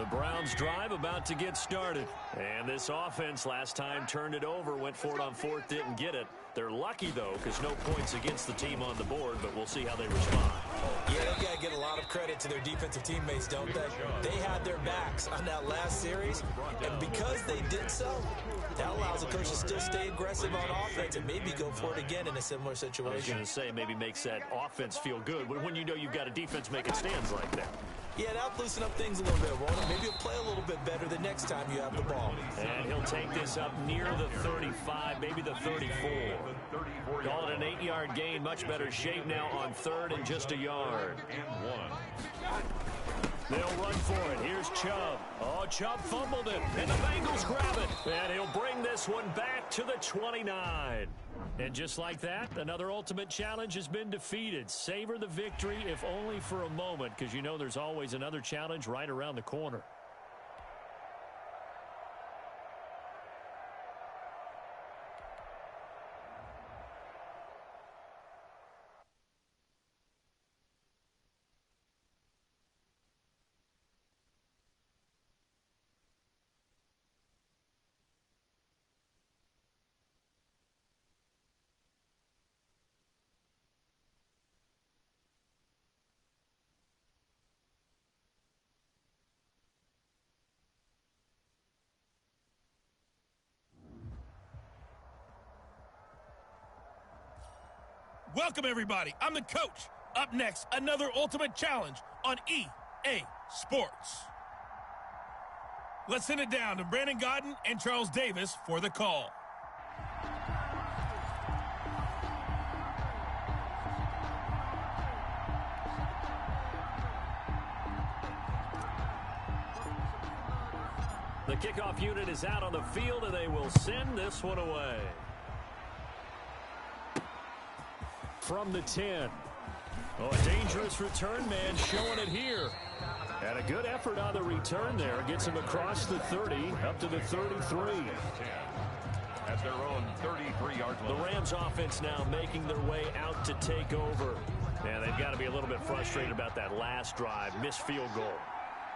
The Browns drive about to get started. And this offense last time turned it over, went for it on fourth, didn't get it. They're lucky, though, because no points against the team on the board, but we'll see how they respond. Yeah, they've got to get a lot of credit to their defensive teammates, don't they? They had their backs on that last series, and because they did so, that allows the coach to still stay aggressive on offense and maybe go for it again in a similar situation. I was going to say, maybe makes that offense feel good when you know you've got a defense making stands like that. Yeah, that'll loosen up things a little bit, won't it? Maybe he'll play a little bit better the next time you have the ball. And he'll take this up near the 35, maybe the 34. Call it an 8-yard gain, much better shape now on third and just a yard. They'll run for it. Here's Chubb. Oh, Chubb fumbled it, and the Bengals grab it. And he'll bring this one back to the 29. And just like that, another ultimate challenge has been defeated. Savor the victory, if only for a moment, because you know there's always another challenge right around the corner. Welcome, everybody. I'm the coach. Up next, another ultimate challenge on EA Sports. Let's send it down to Brandon Godden and Charles Davis for the call. The kickoff unit is out on the field, and they will send this one away. From the 10. Oh, a dangerous return man showing it here. And a good effort on the return there. Gets him across the 30, up to the 33. At their own 33-yard line. The Rams offense now making their way out to take over. And they've got to be a little bit frustrated about that last drive. Missed field goal.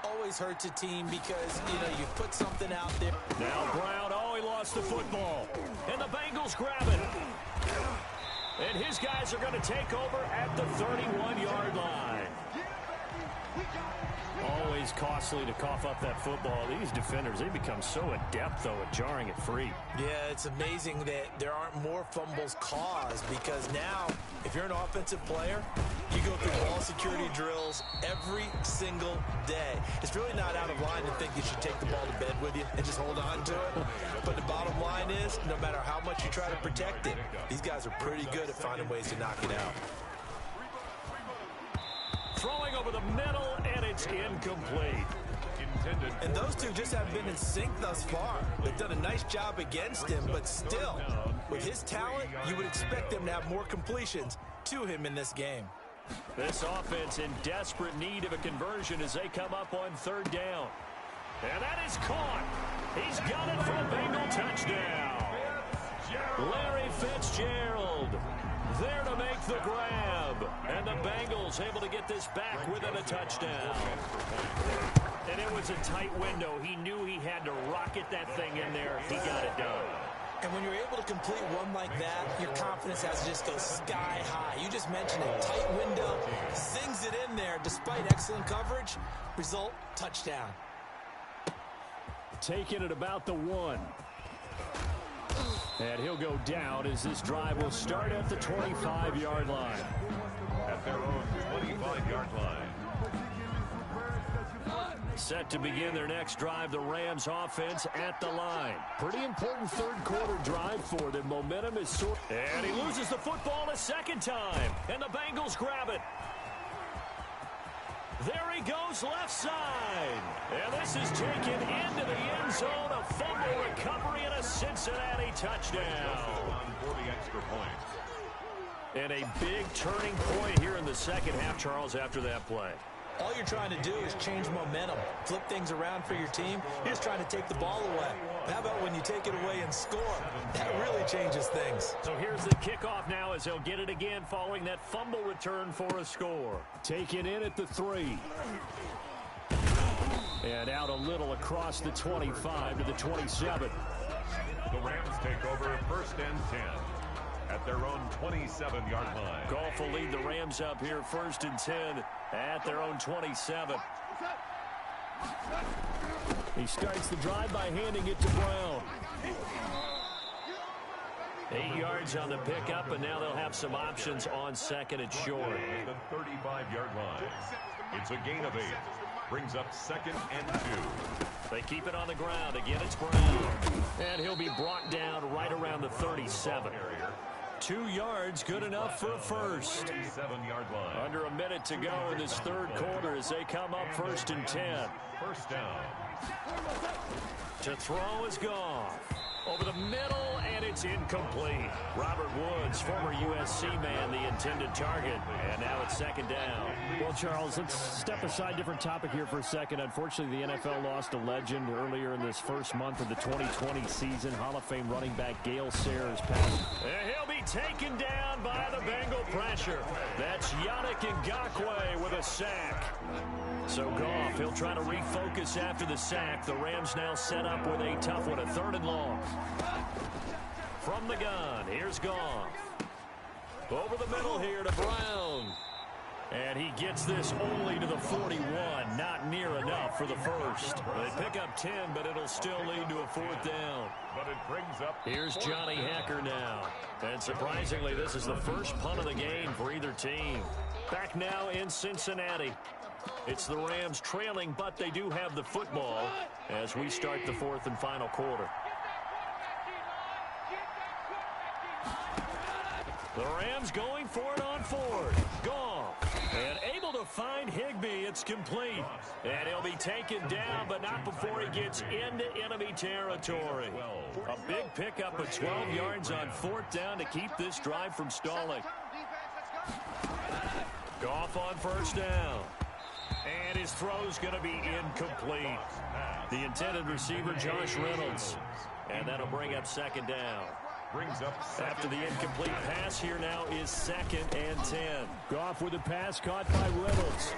Always hurts a team because, you put something out there. Now Brown, he lost the football. And the Bengals grab it. And his guys are going to take over at the 31-yard line. Always costly to cough up that football. These defenders, they become so adept, though, at jarring it free. Yeah, it's amazing that there aren't more fumbles caused because now, if you're an offensive player, you go through ball security drills every single day. It's really not out of line to think you should take the ball to bed with you and just hold on to it. But the bottom line is, no matter how much you try to protect it, these guys are pretty good at finding ways to knock it out. Throwing over the middle, and it's incomplete. And those two just haven't been in sync thus far. They've done a nice job against him, but still, with his talent, you would expect them to have more completions to him in this game. This offense in desperate need of a conversion as they come up on third down. And that is caught. He's got it for a Bengal touchdown. Larry Fitzgerald there to make the grab. And the Bengals able to get this back within a touchdown. And it was a tight window. He knew he had to rocket that thing in there. He got it done. And when you're able to complete one like that, your confidence has to just go sky high. You just mentioned it. Tight window, sings it in there despite excellent coverage. Result, touchdown. Taking it about the 1. And he'll go down as this drive will start at the 25-yard line. At their own 25-yard line. Set to begin their next drive, the Rams offense at the line. Pretty important third quarter drive for them. Momentum is sort. And he loses the football a second time. And the Bengals grab it. There he goes left side. And this is taken into the end zone. A fumble recovery and a Cincinnati touchdown. For the extra point. And a big turning point here in the second half, Charles, after that play. All you're trying to do is change momentum, flip things around for your team. You're just trying to take the ball away. How about when you take it away and score? That really changes things. So here's the kickoff now as they'll get it again following that fumble return for a score. Taken in at the 3. And out a little across the 25 to the 27. The Rams take over 1st and 10 at their own 27-yard line. Goff will lead the Rams up here 1st and 10 at their own 27. He starts the drive by handing it to Brown. 8 yards on the pickup, and now they'll have some options on 2nd and short. The 35-yard line. It's a gain of 8. Brings up 2nd and 2. They keep it on the ground. Again, it's Brown. And he'll be brought down right around the 37. 2 yards, good enough for a first. 37-yard line. Under a minute to go in this 3rd quarter as they come up 1st and 10. 1st down. To throw is Goff. Over the middle, and it's incomplete. Robert Woods, former USC man, the intended target. And now it's 2nd down. Well, Charles, let's step aside, different topic here for a second. Unfortunately, the NFL lost a legend earlier in this first month of the 2020 season. Hall of Fame running back Gale Sayers passed. And he'll be taken down by the Bengal pressure. That's Yannick Ngakoue with a sack. So Goff, he'll try to refocus after the sack. The Rams now set up with a tough one, a 3rd and long. From the gun, here's Goff. Over the middle here to Brown. And he gets this only to the 41. Not near enough for the first. They pick up 10, but it'll still lead to a 4th down. But it brings up. Here's Johnny Hacker now. And surprisingly, this is the first punt of the game for either team. Back now in Cincinnati. It's the Rams trailing, but they do have the football as we start the 4th and final quarter. The Rams going for it on 4th. Goff. And able to find Higbee. It's complete. And he'll be taken down, but not before he gets into enemy territory. A big pickup of 12 yards on 4th down to keep this drive from stalling. Goff on 1st down. And his throw's going to be incomplete. The intended receiver, Josh Reynolds. And that'll bring up 2nd down. Brings up after the incomplete pass here now is 2nd and 10. Goff with a pass caught by Reynolds.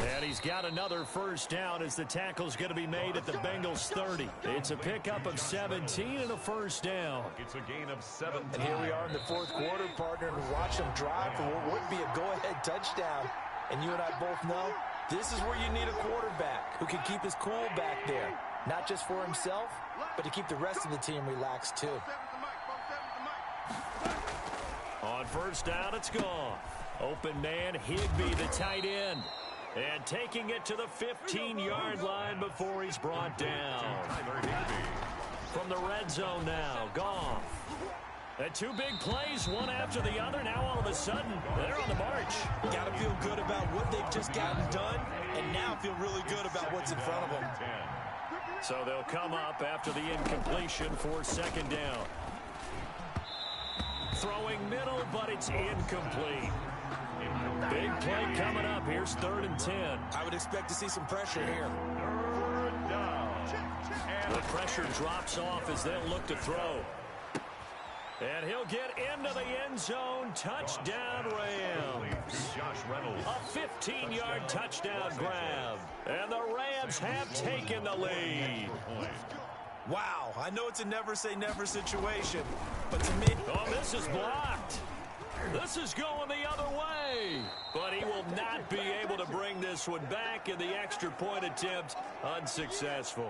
And he's got another 1st down as the tackle's going to be made at the Bengals 30. It's a pickup of 17 and a 1st down. It's a gain of 7. And here we are in the 4th quarter, partner, and watch them drive for what would be a go-ahead touchdown. And you and I both know this is where you need a quarterback who can keep his cool back there. Not just for himself, but to keep the rest of the team relaxed too. On 1st down, it's Goff. Open man, Higbee, the tight end. And taking it to the 15-yard line before he's brought down. From the red zone now, Goff. And 2 big plays, one after the other. Now all of a sudden, they're on the march. Got to feel good about what they've just gotten done, and now feel really good about what's in front of them. So they'll come up after the incompletion for 2nd down. Throwing middle, but it's incomplete. Big play coming up. Here's 3rd and 10. I would expect to see some pressure here. The pressure drops off as they'll look to throw. And he'll get into the end zone. Touchdown, Rams. A 15-yard touchdown grab. And the Rams have taken the lead. Wow, I know it's a never-say-never situation, but to me... Oh, this is blocked. This is going the other way. But he will not be able to bring this one back, in the extra point attempt unsuccessful.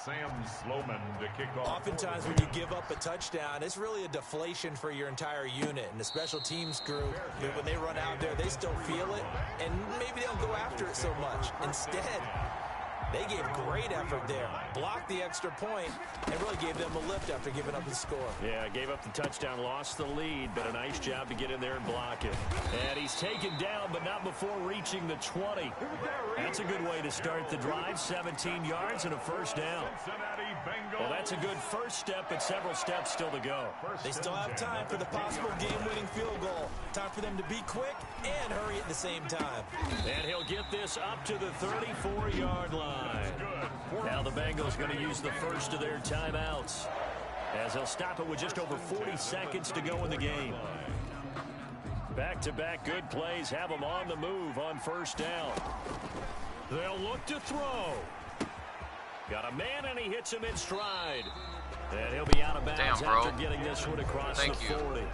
Sam Sloman to kick off. Oftentimes when you give up a touchdown, it's really a deflation for your entire unit. And the special teams group, when they run out there, they still feel it. And maybe they don't go after it so much. Instead, they gave great effort there. Blocked the extra point and really gave them a lift after giving up the score. Yeah, gave up the touchdown, lost the lead, but a nice job to get in there and block it. And he's taken down, but not before reaching the 20. That's a good way to start the drive. 17 yards and a 1st down. Well, that's a good first step, but several steps still to go. They still have time for the possible game-winning field goal. Time for them to be quick and hurry at the same time. And he'll get this up to the 34-yard line. Now the Bengals going to use the first of their timeouts, as they'll stop it with just over 40 seconds to go in the game. Back-to-back good plays have them on the move on 1st down. They'll look to throw. Got a man, and he hits him in stride. And he'll be out of bounds after getting this one across the 40. A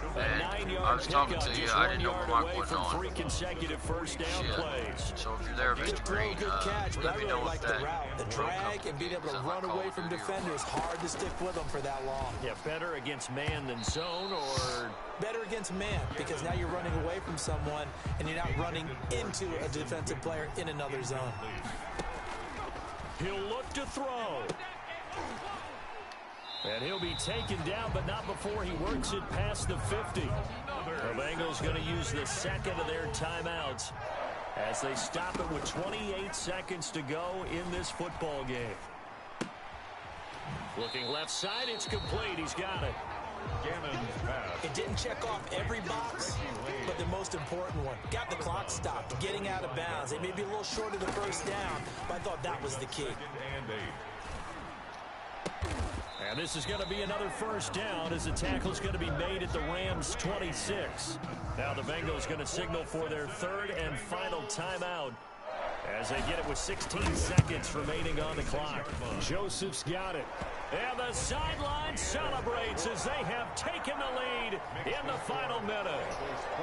9-yard pickup, just 1 yard away from 3 consecutive first down plays. So if you're there, Mr. Green, good catch, but I really like the route. The will drag and being able to run away from defenders, hard to stick with them for that long. Yeah, better against man than zone, or better against man, because now you're running away from someone and you're not running into a defensive player in another zone. He'll look to throw. And he'll be taken down, but not before he works it past the 50. The Bengals going to use the second of their timeouts as they stop it with 28 seconds to go in this football game. Looking left side, it's complete. He's got it. It didn't check off every box, but the most important one. Got the clock stopped, getting out of bounds. It may be a little short of the first down, but I thought that was the key. And this is going to be another first down as the tackle is going to be made at the Rams' 26. Now the Bengals going to signal for their third and final timeout as they get it with 16 seconds remaining on the clock. Joseph's got it. And the sideline celebrates as they have taken the lead in the final minute.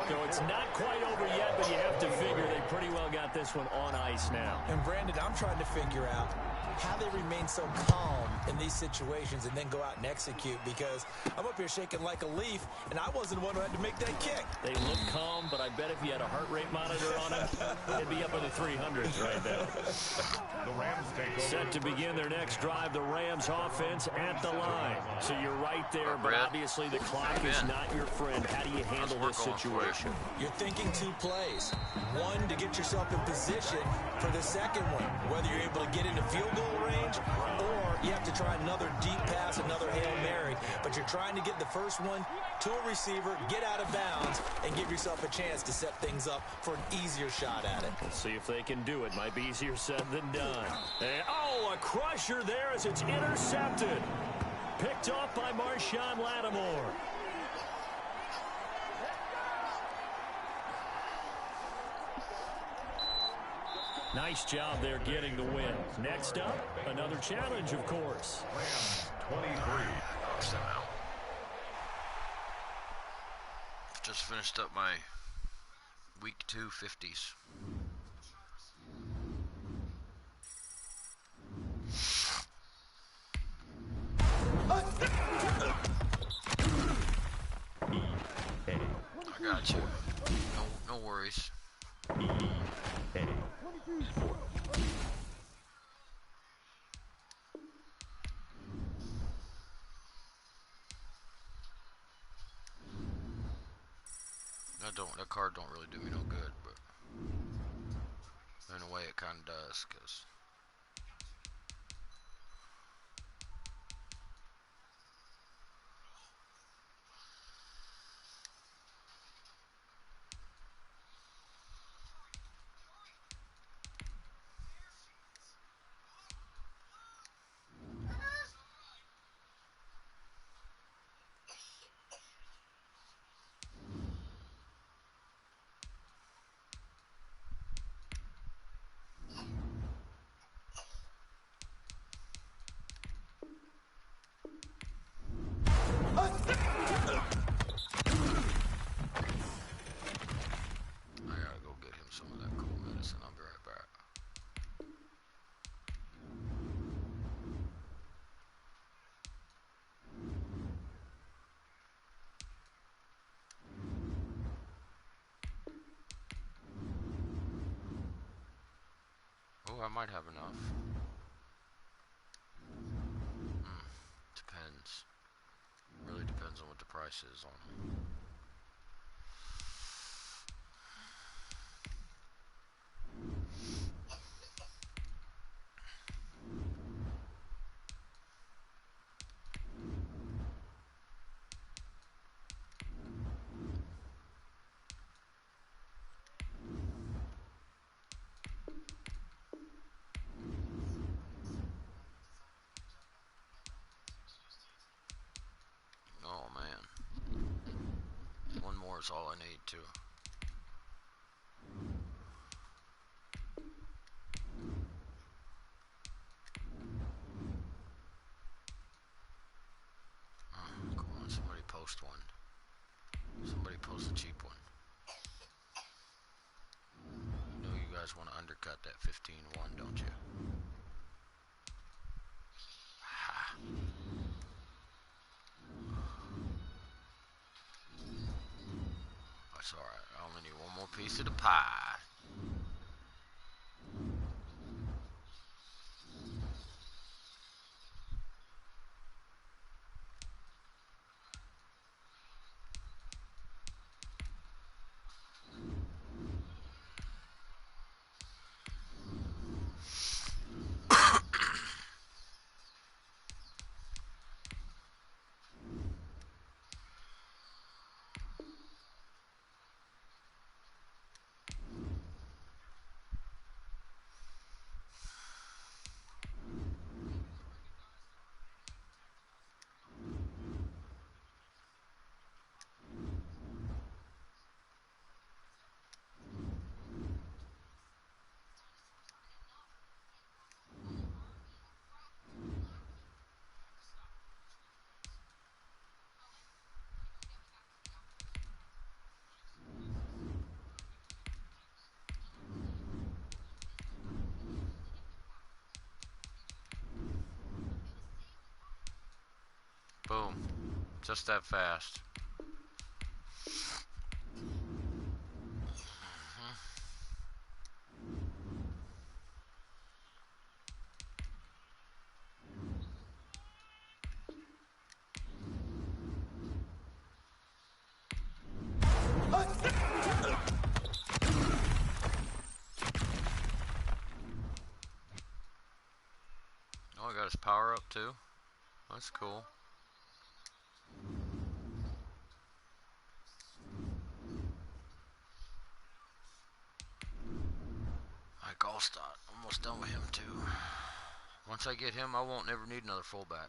So it's not quite over yet, but you have to figure they pretty well got this one on ice now. And Brandon, I'm trying to figure out how they remain so calm in these situations and then go out and execute, because I'm up here shaking like a leaf, and I wasn't the one who had to make that kick. They look calm, but I bet if you had a heart rate monitor on it, it'd be up in the 300s right now. The Rams take over. Set to begin their next drive, the Rams offense at the line. So you're right there, but obviously the clock is not your friend. How do you handle this situation? You're thinking 2 plays. One, to get yourself in position for the second one, whether you're able to get into field goal range or you have to try another deep pass, another Hail Mary. But you're trying to get the first one to a receiver, get out of bounds, and give yourself a chance to set things up for an easier shot at it. Let's see if they can do it. Might be easier said than done. And, oh, a crusher there as it's intercepted. Picked off by Marshawn Lattimore. Nice job there getting the win. Next up, another challenge, of course. Rams 23. Just finished up my week 2 50s. I got you. No worries. That card don't really do me no good, but in a way it kind of does, because I might have enough. Depends. Really depends on what the price is on them. Is all I need to. was the cheap one. You know you guys want to undercut that 15-1, don't you? Ha. That's alright. I only need one more piece of the pie. Boom. Just that fast. Oh, I got his power up too. That's cool. Mike Allstott, almost done with him too. Once I get him, I won't never need another fullback.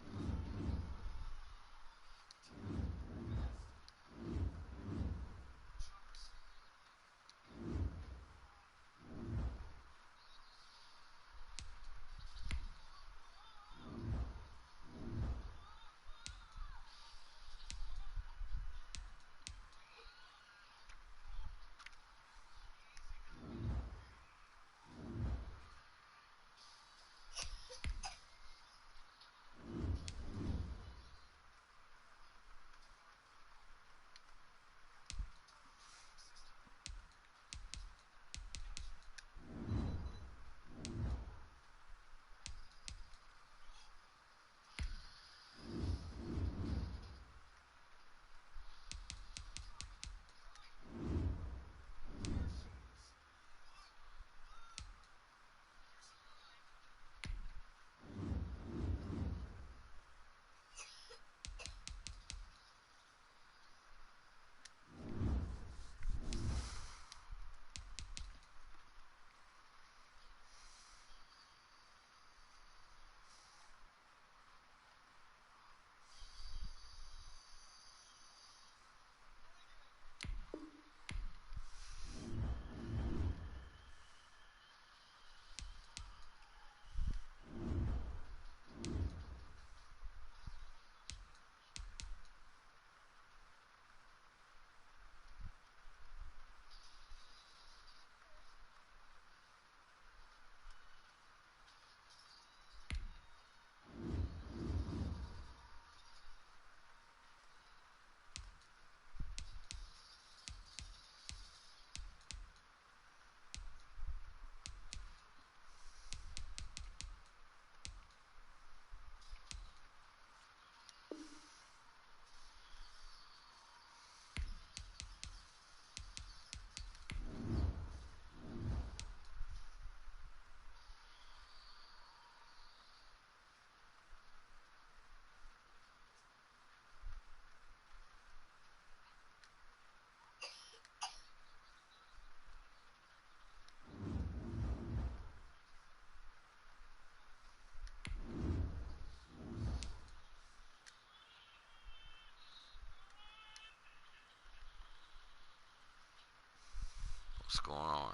What's going on?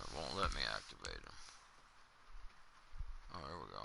It won't let me activate him. Oh, there we go.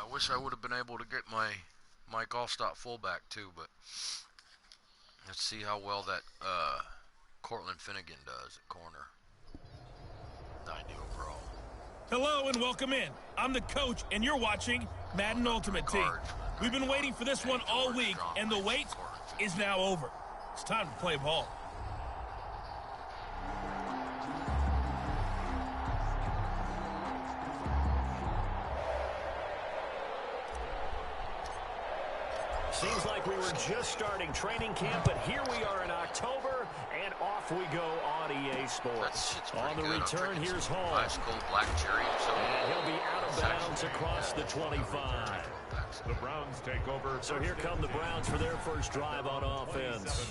I wish I would have been able to get my Mike Allstott fullback too, but let's see how well that Cortland Finnegan does at corner. 90 overall. Hello and welcome in. I'm the coach, and you're watching Madden Ultimate Team. We've been waiting for this one all week, and the wait is now over. It's time to play ball. Seems like we were just starting training camp, but here we are in October, and off we go on EA Sports. On the return, here's Hall. High school black cherry. And he'll be out of bounds across the 25. The Browns take over. So here come the Browns for their first drive on offense.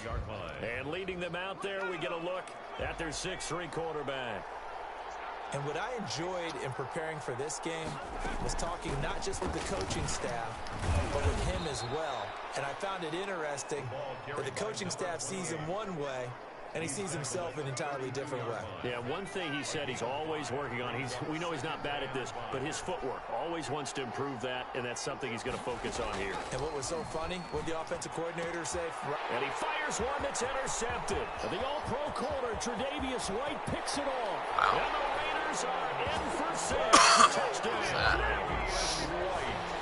And leading them out there, we get a look at their 6'3" quarterback. And what I enjoyed in preparing for this game was talking not just with the coaching staff, but with him as well. And I found it interesting that the coaching staff sees him one way, and he sees himself an entirely different way. Yeah, one thing he said he's always working on, we know he's not bad at this, but his footwork, always wants to improve that, and that's something he's going to focus on here. And what was so funny, what the offensive coordinator say? And he fires one that's intercepted. The all-pro corner, Tre'Davious White, picks it off. And the Raiders are in for 6. Touchdown.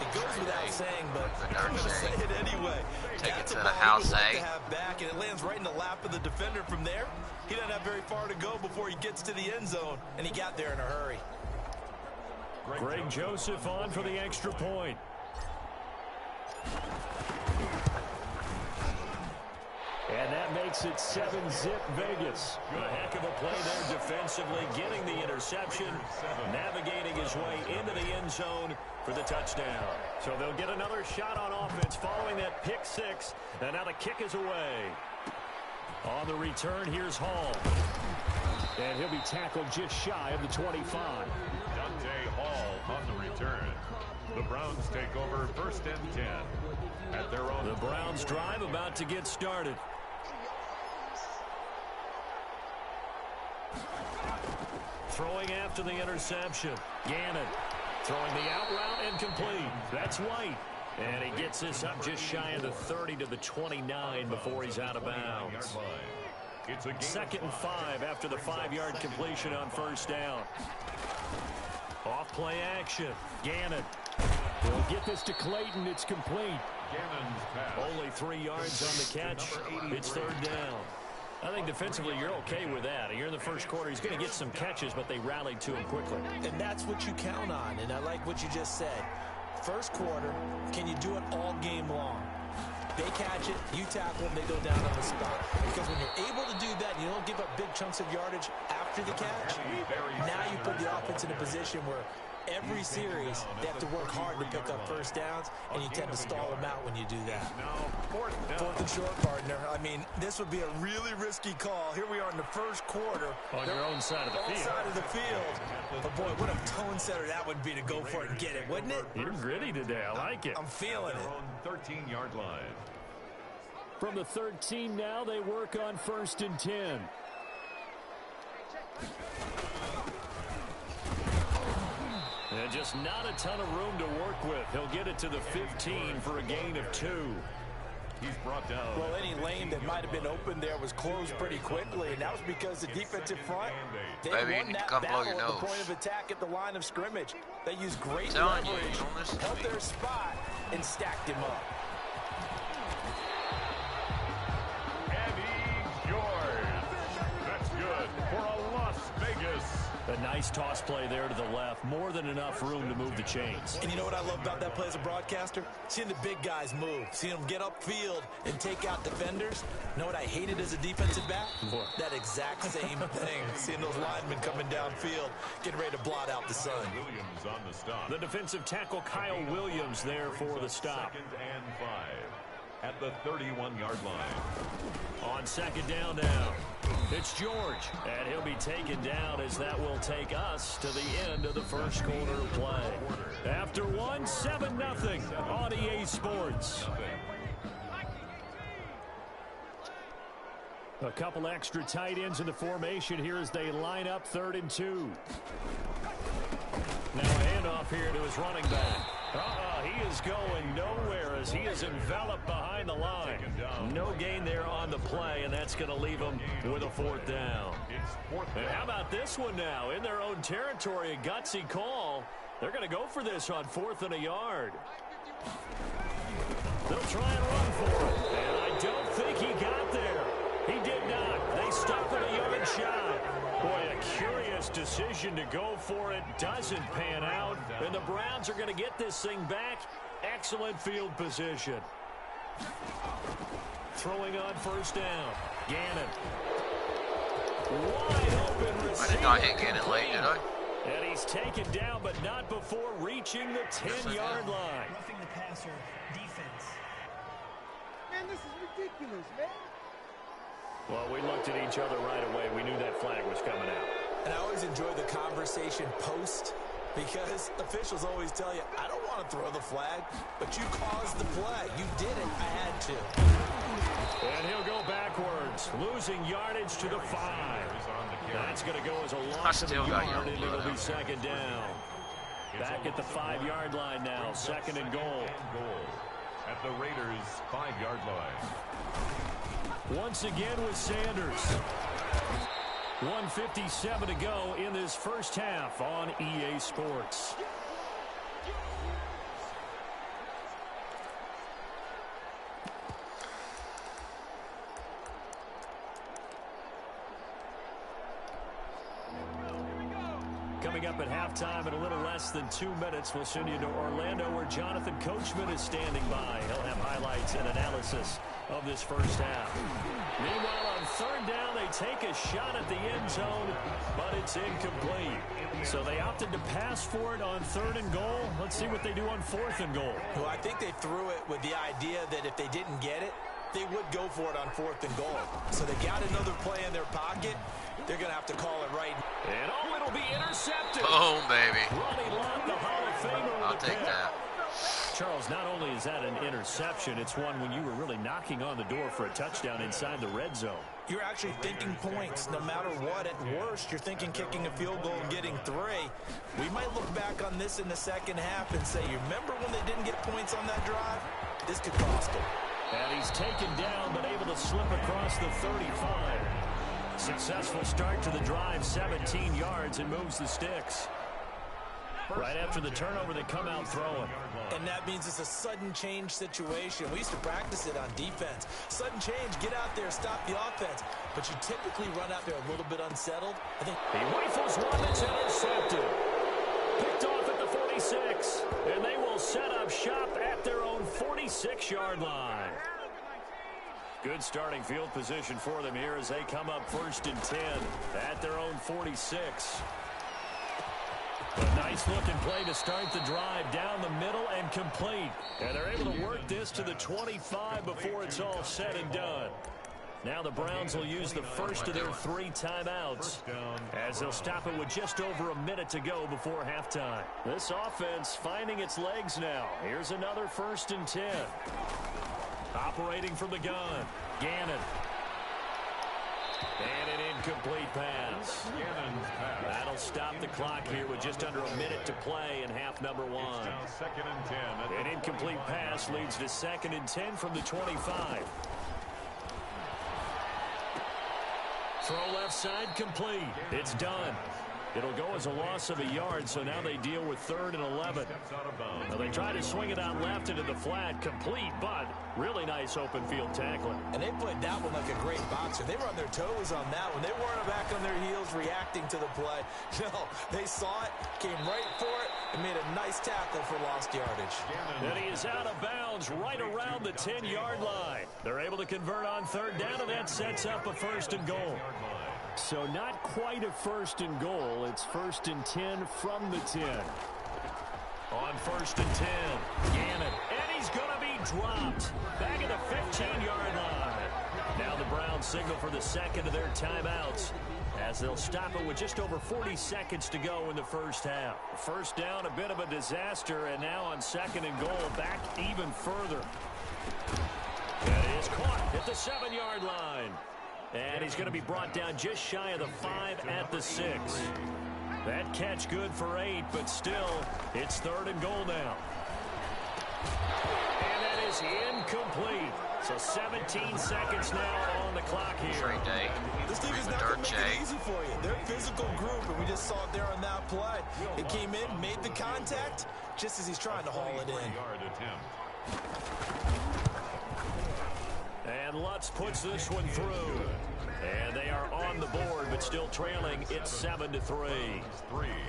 It goes without saying, but I'm going to say it anyway. Take it That's to a the ball house, he would like eh? to have back, and it lands right in the lap of the defender from there. He doesn't have very far to go before he gets to the end zone, and he got there in a hurry. Greg Joseph on for the extra point. And that makes it 7-zip Vegas. A heck of a play there defensively, getting the interception, navigating his way into the end zone for the touchdown. So they'll get another shot on offense following that pick 6. And now the kick is away. On the return, here's Hall. And he'll be tackled just shy of the 25. Dante Hall on the return. The Browns take over 1st and 10 at their own. The Browns drive about to get started. Throwing after the interception. Gannon throwing the out route incomplete. That's White. And he gets this up just shy of the 30 to the 29 before he's out of bounds. It's a 2nd and 5 after the 5-yard completion on 1st down. Off play action. Gannon. He'll get this to Clayton. It's complete. Gannon's pass. Only 3 yards on the catch. It's 3rd down. I think defensively you're okay with that. Here in the first quarter, he's going to get some catches, but they rallied to him quickly. And that's what you count on, and I like what you just said. First quarter, can you do it all game long? They catch it, you tackle them, they go down on the spot. Because when you're able to do that, you don't give up big chunks of yardage after the catch. Now you put the offense in a position where every series they have to work hard to pick up 1st downs, and you tend to stall them out when you do that. Now 4th and short, partner. I mean, this would be a really risky call. Here we are in the first quarter. On your own side of the field. Side of the field. But boy, what a tone setter that would be to go for it and get it, wouldn't it? You're gritty today. I like it. I'm feeling it. on 13-yard line. From the 13 now, they work on 1st and 10. And just not a ton of room to work with. He'll get it to the 15 for a gain of 2. He's brought down. Well, any lane that might have been open there was closed pretty quickly, and that was because the defensive front, they won that battle at the point of attack at the line of scrimmage. They used great leverage, held their spot, and stacked him up. And he's yours. That's good for a Las Vegas. A nice toss play there to the left. More than enough room to move the chains. And you know what I love about that play as a broadcaster? Seeing the big guys move. Seeing them get upfield and take out defenders. You know what I hated as a defensive back? What? That exact same thing. Seeing those linemen coming downfield, getting ready to blot out the sun. Williams on the stop. The defensive tackle, Kyle Williams, there for the stop. 2nd and 5 at the 31-yard line. On 2nd down now, it's George. And he'll be taken down as that will take us to the end of the first quarter of play. After 7-0 on EA Sports. A couple extra tight ends in the formation here as they line up 3rd and 2. Now a handoff here to his running back. He is going nowhere as he is enveloped behind the line. No gain there on the play, and that's going to leave him with a 4th down. And how about this one now? In their own territory, a gutsy call. They're going to go for this on 4th and a yard. They'll try and run for it, and I don't think he got there. He did not. They stopped at a yard shy. Boy, a curious decision to go for it. Doesn't pan out, and the Browns are going to get this thing back. Excellent field position. Throwing on 1st down. Gannon. Wide open receiver. I did not hit Gannon late, did I? And he's taken down, but not before reaching the 10-yard line. Roughing the passer defense. Man, this is ridiculous, man. Well, we looked at each other right away. We knew that flag was coming out. And I always enjoy the conversation post because officials always tell you, I don't want to throw the flag, but you caused the play. You did it. I had to. And he'll go backwards, losing yardage to the 5. That's going to go as a loss of a yard, and it'll be 2nd down. Back at the 5-yard line now, 2nd and goal. At the Raiders' 5-yard line. Once again with Sanders. 1:57 to go in this first half on EA Sports. Coming up at halftime in a little less than 2 minutes, we'll send you to Orlando where Jonathan Coachman is standing by. He'll have highlights and analysis of this first half. Meanwhile, on 3rd down, they take a shot at the end zone, but it's incomplete. So they opted to pass for it on 3rd and goal. Let's see what they do on 4th and goal. Well, I think they threw it with the idea that if they didn't get it, they would go for it on 4th and goal. So they got another play in their pocket. They're going to have to call it right. And it'll be intercepted. Boom, baby. Ronnie Lott, the Hall of Famer. I'll take that. Charles, not only is that an interception, it's one when you were really knocking on the door for a touchdown inside the red zone. You're actually thinking points no matter what. At worst, you're thinking kicking a field goal and getting 3. We might look back on this in the second half and say, you remember when they didn't get points on that drive? This could cost them. And he's taken down, but able to slip across the 35. Successful start to the drive, 17 yards, and moves the sticks. Right after the turnover, they come out throwing. And that means it's a sudden change situation. We used to practice it on defense. Sudden change, get out there, stop the offense. But you typically run out there a little bit unsettled. I think he rifles one that's intercepted. Picked off at the 46. And they will set up shop at their own 46-yard line. Good starting field position for them here as they come up 1st and 10 at their own 46. A nice-looking play to start the drive down the middle and complete. And they're able to work this to the 25 before it's all said and done. Now the Browns will use the first of their 3 timeouts as they'll stop it with just over a minute to go before halftime. This offense finding its legs now. Here's another 1st and 10. Operating from the gun, Gannon. And an incomplete pass. That'll stop the clock here with just under a minute to play in half number 1. 2nd and 10. An incomplete pass leads to 2nd and 10 from the 25. Throw left side complete. It's done. It'll go as a loss of a yard, so now they deal with 3rd and 11. Now they try to swing it out left into the flat, complete, but really nice open field tackling. And they played that one like a great boxer. They were on their toes on that one. They weren't back on their heels reacting to the play. No, they saw it, came right for it, and made a nice tackle for lost yardage. And he is out of bounds right around the 10-yard line. They're able to convert on 3rd down, and that sets up a 1st and goal. So not quite a 1st and goal. It's 1st and 10 from the 10. On 1st and 10, Gannon. And he's going to be dropped. Back at the 15-yard line. Now the Browns signal for the 2nd of their timeouts as they'll stop it with just over 40 seconds to go in the first half. 1st down, a bit of a disaster, and now on 2nd and goal, back even further. That is caught at the 7-yard line. And he's going to be brought down just shy of the 5 at the 6. That catch good for 8, but still, it's 3rd and goal now. And that is incomplete. So 17 seconds now on the clock here. Trey Day. This team is not going to make it easy for you. They're a physical group, and we just saw it there on that play. It came in, made the contact, just as he's trying to haul it in. And Lutz puts this one through. And they are on the board, but still trailing. It's 7-3.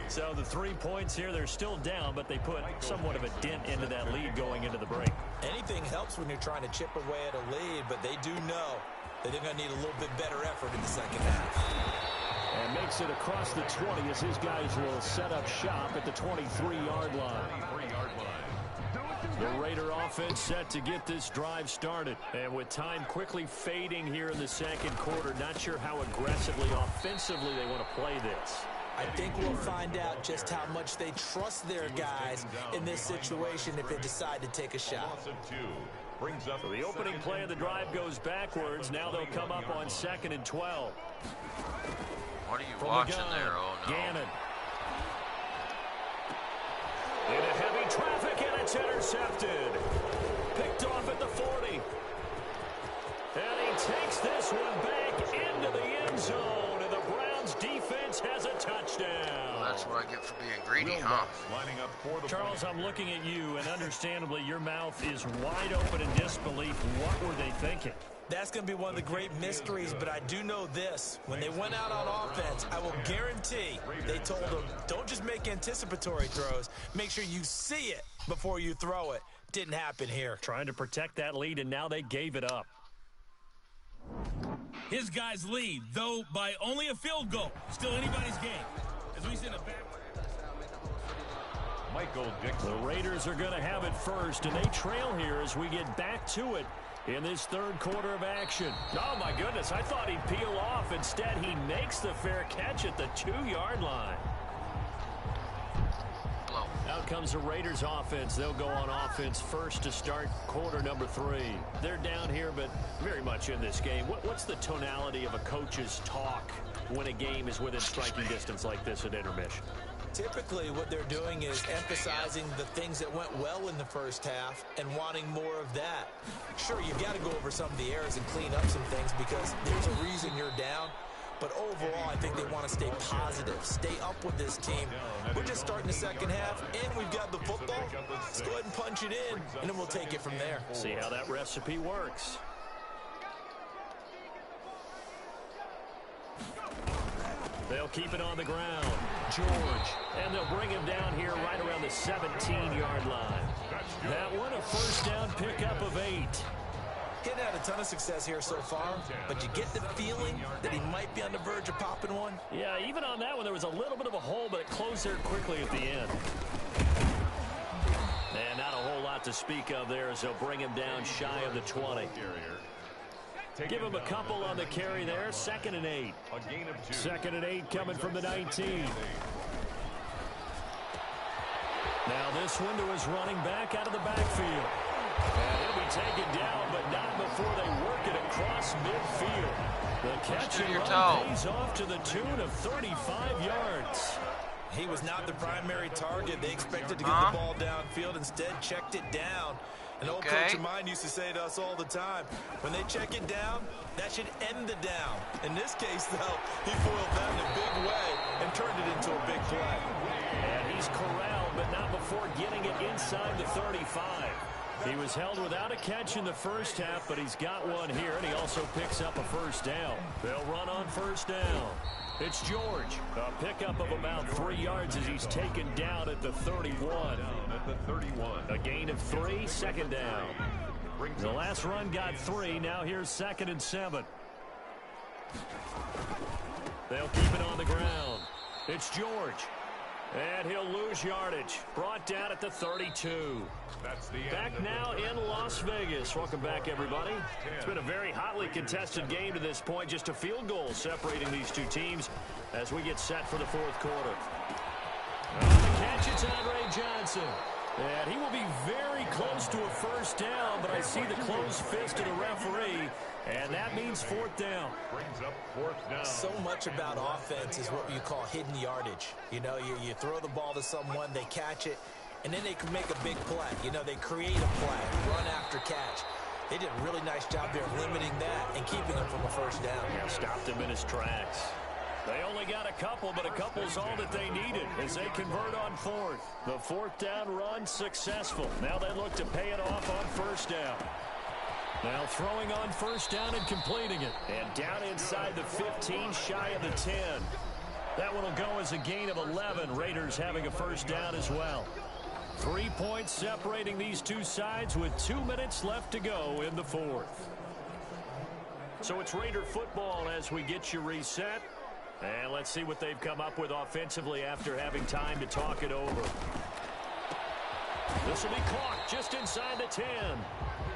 So the 3 points here, they're still down, but they put somewhat of a dent into that lead going into the break. Anything helps when you're trying to chip away at a lead, but they do know that they're going to need a little bit better effort in the second half. And makes it across the 20 as his guys will set up shop at the 23-yard line. The Raider offense set to get this drive started. And with time quickly fading here in the second quarter, not sure how aggressively, offensively they want to play this. I think we'll find out just how much they trust their guys in this situation if they decide to take a shot. So the opening play of the drive goes backwards. Now they'll come up on 2nd and 12. What are you watching there? Oh, no. Gannon. Into heavy traffic, and it's intercepted. Picked off at the 40. And he takes this one back into the end zone, and the Browns defense has a touchdown. Well, that's what I get for being greedy, huh? Charles, I'm looking at you, and understandably, your mouth is wide open in disbelief. What were they thinking? That's going to be one of the great mysteries, but I do know this. When they went out on offense, I will guarantee they told them, don't just make anticipatory throws. Make sure you see it before you throw it. Didn't happen here. Trying to protect that lead, and now they gave it up. His guys lead, though by only a field goal. Still anybody's game. As we send it back. Michael Dixon. The Raiders are going to have it first, and they trail here as we get back to it in this third quarter of action. Oh, my goodness, I thought he'd peel off. Instead, he makes the fair catch at the 2-yard line. Out comes the Raiders offense. They'll go on offense first to start quarter number 3. They're down here, but very much in this game. What's the tonality of a coach's talk when a game is within striking distance like this at intermission? Typically, what they're doing is emphasizing the things that went well in the first half and wanting more of that. Sure, you've got to go over some of the errors and clean up some things because there's a reason you're down. But overall, I think they want to stay positive, stay up with this team. We're just starting the second half, and we've got the football. Let's go ahead and punch it in, and then we'll take it from there. See how that recipe works. They'll keep it on the ground. George. And they'll bring him down here right around the 17-yard line. That one, a first down pickup of 8. He's had a ton of success here so far, but you get the feeling that he might be on the verge of popping one. Yeah, even on that one, there was a little bit of a hole, but it closed there quickly at the end. And not a whole lot to speak of there as they'll bring him down shy of the 20. Give him a couple on the carry there. 2nd and 8. 2nd and 8 coming from the 19. Now this one to his running back out of the backfield. And he'll be taken down, but not before they work it across midfield. The catch and run pays off to the tune of 35 yards. He was not the primary target. They expected to get the ball downfield. Instead, checked it down. An old coach of mine used to say to us all the time, when they check it down, that should end the down. In this case, though, he foiled that in a big way and turned it into a big play. And he's corralled, but not before getting it inside the 35. He was held without a catch in the first half, but he's got one here, and he also picks up a first down. They'll run on first down. It's George. A pickup of about 3 yards as he's taken down at the 31. A gain of 3, 2nd down. The last run got 3. Now here's 2nd and 7. They'll keep it on the ground. It's George. And he'll lose yardage. Brought down at the 32. Back now in Las Vegas. Welcome back, everybody. It's been a very hotly contested game to this point. Just a field goal separating these two teams as we get set for the fourth quarter. On the catch, it's Andre Johnson. And he will be very close to a first down, but I see the closed fist of the referee, and that means 4th down. Brings up 4th down. So much about offense is what you call hidden yardage. You know, you throw the ball to someone, they catch it, and then they can make a big play. You know, they create a play, run after catch. They did a really nice job there of limiting that and keeping him from a first down. Yeah, stopped him in his tracks. They only got a couple, but a couple's all that they needed as they convert on fourth. The fourth down run successful. Now they look to pay it off on first down. Now throwing on first down and completing it. And down inside the 15, shy of the 10. That one will go as a gain of 11. Raiders having a first down as well. 3 points separating these two sides with 2 minutes left to go in the fourth. So it's Raider football as we get you reset. And let's see what they've come up with offensively after having time to talk it over. This will be caught just inside the 10.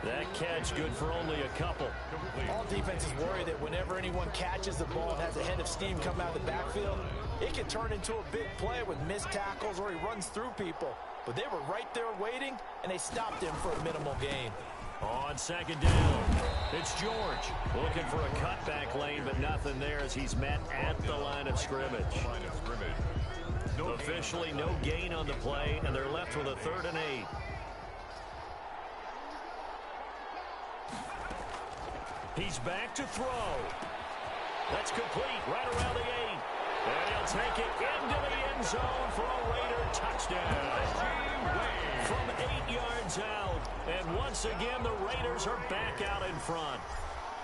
That catch good for only a couple. All defenses worry that whenever anyone catches the ball and has a head of steam come out of the backfield, it can turn into a big play with missed tackles or he runs through people. But they were right there waiting, and they stopped him for a minimal gain. On second down, it's George looking for a cutback lane, but nothing there as he's met at the line of scrimmage. Officially no gain on the play, and they're left with a 3rd and 8. He's back to throw. That's complete right around the 8. And he'll take it into the end zone for a Raider touchdown. From 8 yards out. And once again, the Raiders are back out in front.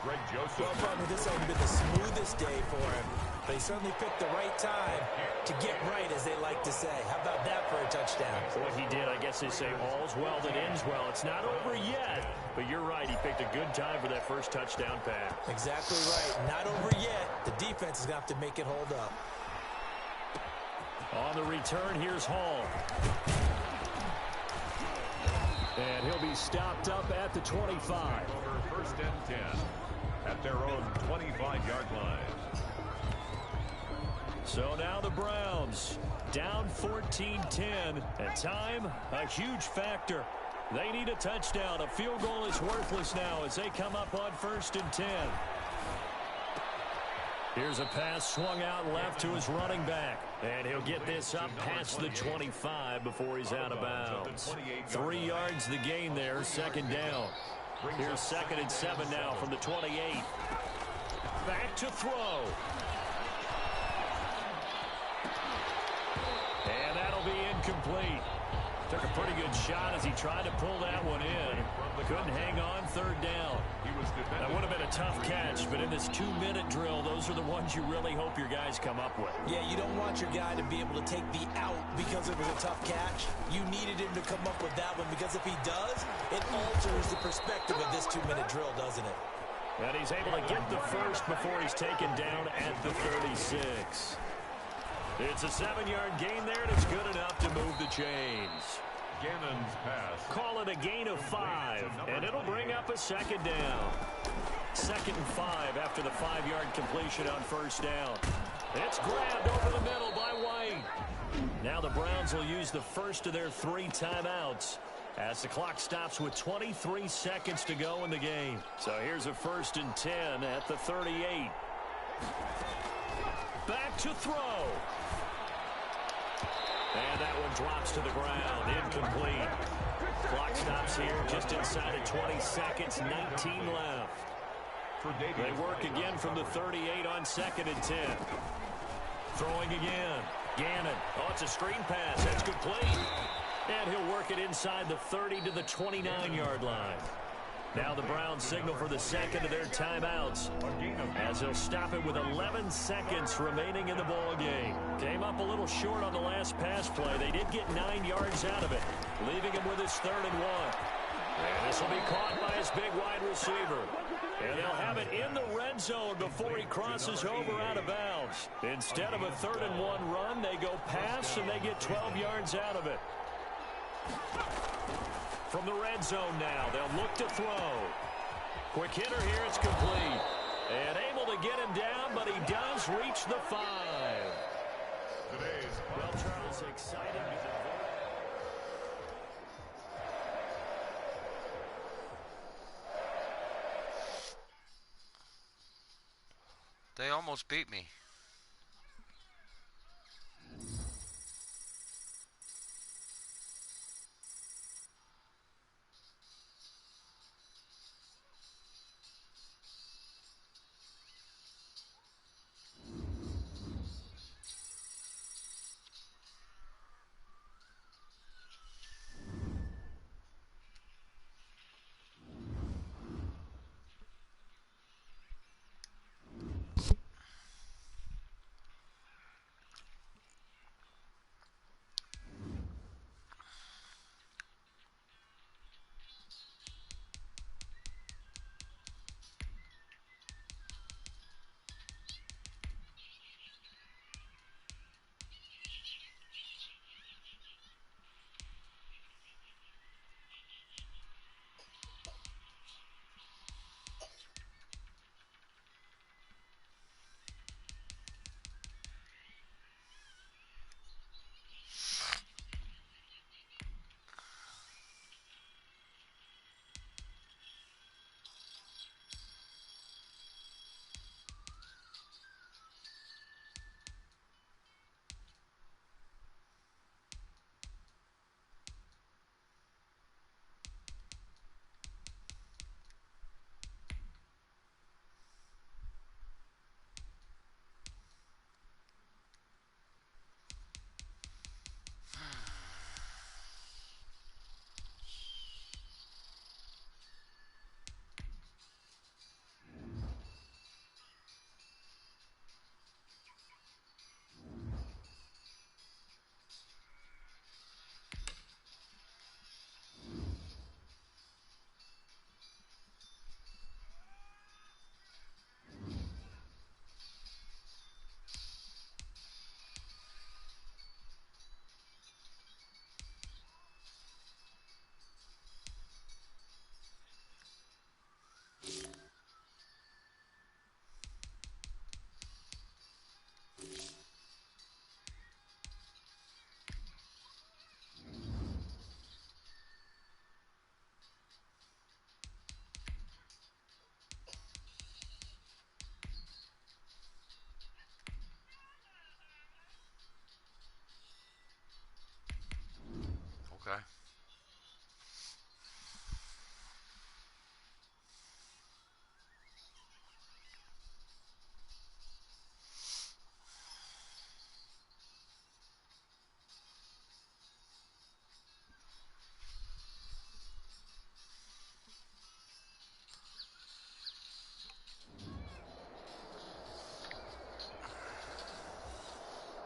Greg Joseph. Well, probably this hasn't been the smoothest day for him, but he certainly picked the right time to get right, as they like to say. How about that for a touchdown? What he did, I guess they say all's well that ends well. It's not over yet, but you're right. He picked a good time for that first touchdown pass. Exactly right. Not over yet. The defense is going to have to make it hold up. On the return, here's Hall. And he'll be stopped up at the 25. Over 1st and 10 at their own 25-yard line. So now the Browns down 14-10. And time, a huge factor. They need a touchdown. A field goal is worthless now as they come up on 1st and 10. Here's a pass swung out left to his running back. And he'll get this up past the 25 before he's out of bounds. 3 yards the gain there, 2nd down. Here's 2nd and 7 now from the 28. Back to throw. And that'll be incomplete. Took a pretty good shot as he tried to pull that one in. Couldn't hang on 3rd down. That would have been a tough catch, but in this 2-minute drill, those are the ones you really hope your guys come up with. Yeah, you don't want your guy to be able to take the out because it was a tough catch. You needed him to come up with that one because if he does, it alters the perspective of this 2-minute drill, doesn't it? And he's able to get the first before he's taken down at the 36. It's a 7-yard gain there, and it's good enough to move the chains. Gannon's pass. Call it a gain of 5, and it'll bring up a 2nd down. 2nd and 5 after the 5-yard completion on 1st down. It's grabbed over the middle by White. Now the Browns will use the first of their 3 timeouts as the clock stops with 23 seconds to go in the game. So here's a 1st and 10 at the 38. Back to throw. And that one drops to the ground. Incomplete. Clock stops here just inside of 20 seconds. 19 left. They work again from the 38 on 2nd and 10. Throwing again. Gannon. Oh, it's a screen pass. That's complete. And he'll work it inside the 30 to the 29-yard line. Now the Browns signal for the 2nd of their timeouts as they'll stop it with 11 seconds remaining in the ball game. Came up a little short on the last pass play. They did get 9 yards out of it, leaving him with his 3rd and 1. And this will be caught by his big wide receiver. And they'll have it in the red zone before he crosses over out of bounds. Instead of a 3rd and 1 run, they go pass and they get 12 yards out of it. From the red zone now, they'll look to throw. Quick hitter here, it's complete. And able to get him down, but he does reach the 5. Well, Charles, exciting. They almost beat me.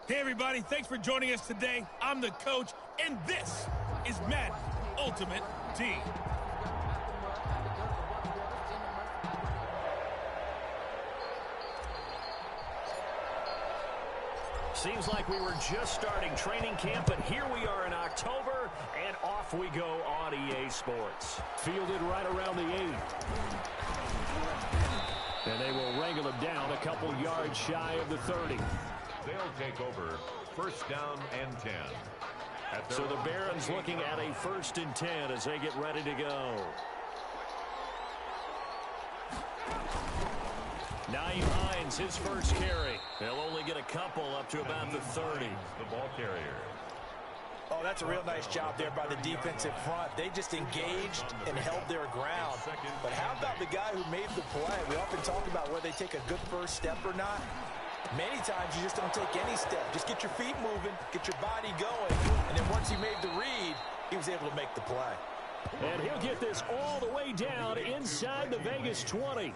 Hey, everybody. Thanks for joining us today. I'm the coach, and this is Madden Ultimate Team. Seems like we were just starting training camp, but here we are in October, and off we go on EA Sports. Fielded right around the 8. And they will wrangle it down a couple yards shy of the 30. They'll take over first down and 10. So the Barons looking at a 1st and 10 as they get ready to go. Naeem Hines, his first carry. They'll only get a couple up to about the 30. The ball carrier. Oh, that's a real nice job there by the defensive front. They just engaged and held their ground. But how about the guy who made the play? We often talk about whether they take a good first step or not. Many times you just don't take any step. Just get your feet moving, get your body going, and then once he made the read, he was able to make the play. And he'll get this all the way down inside the Vegas 20.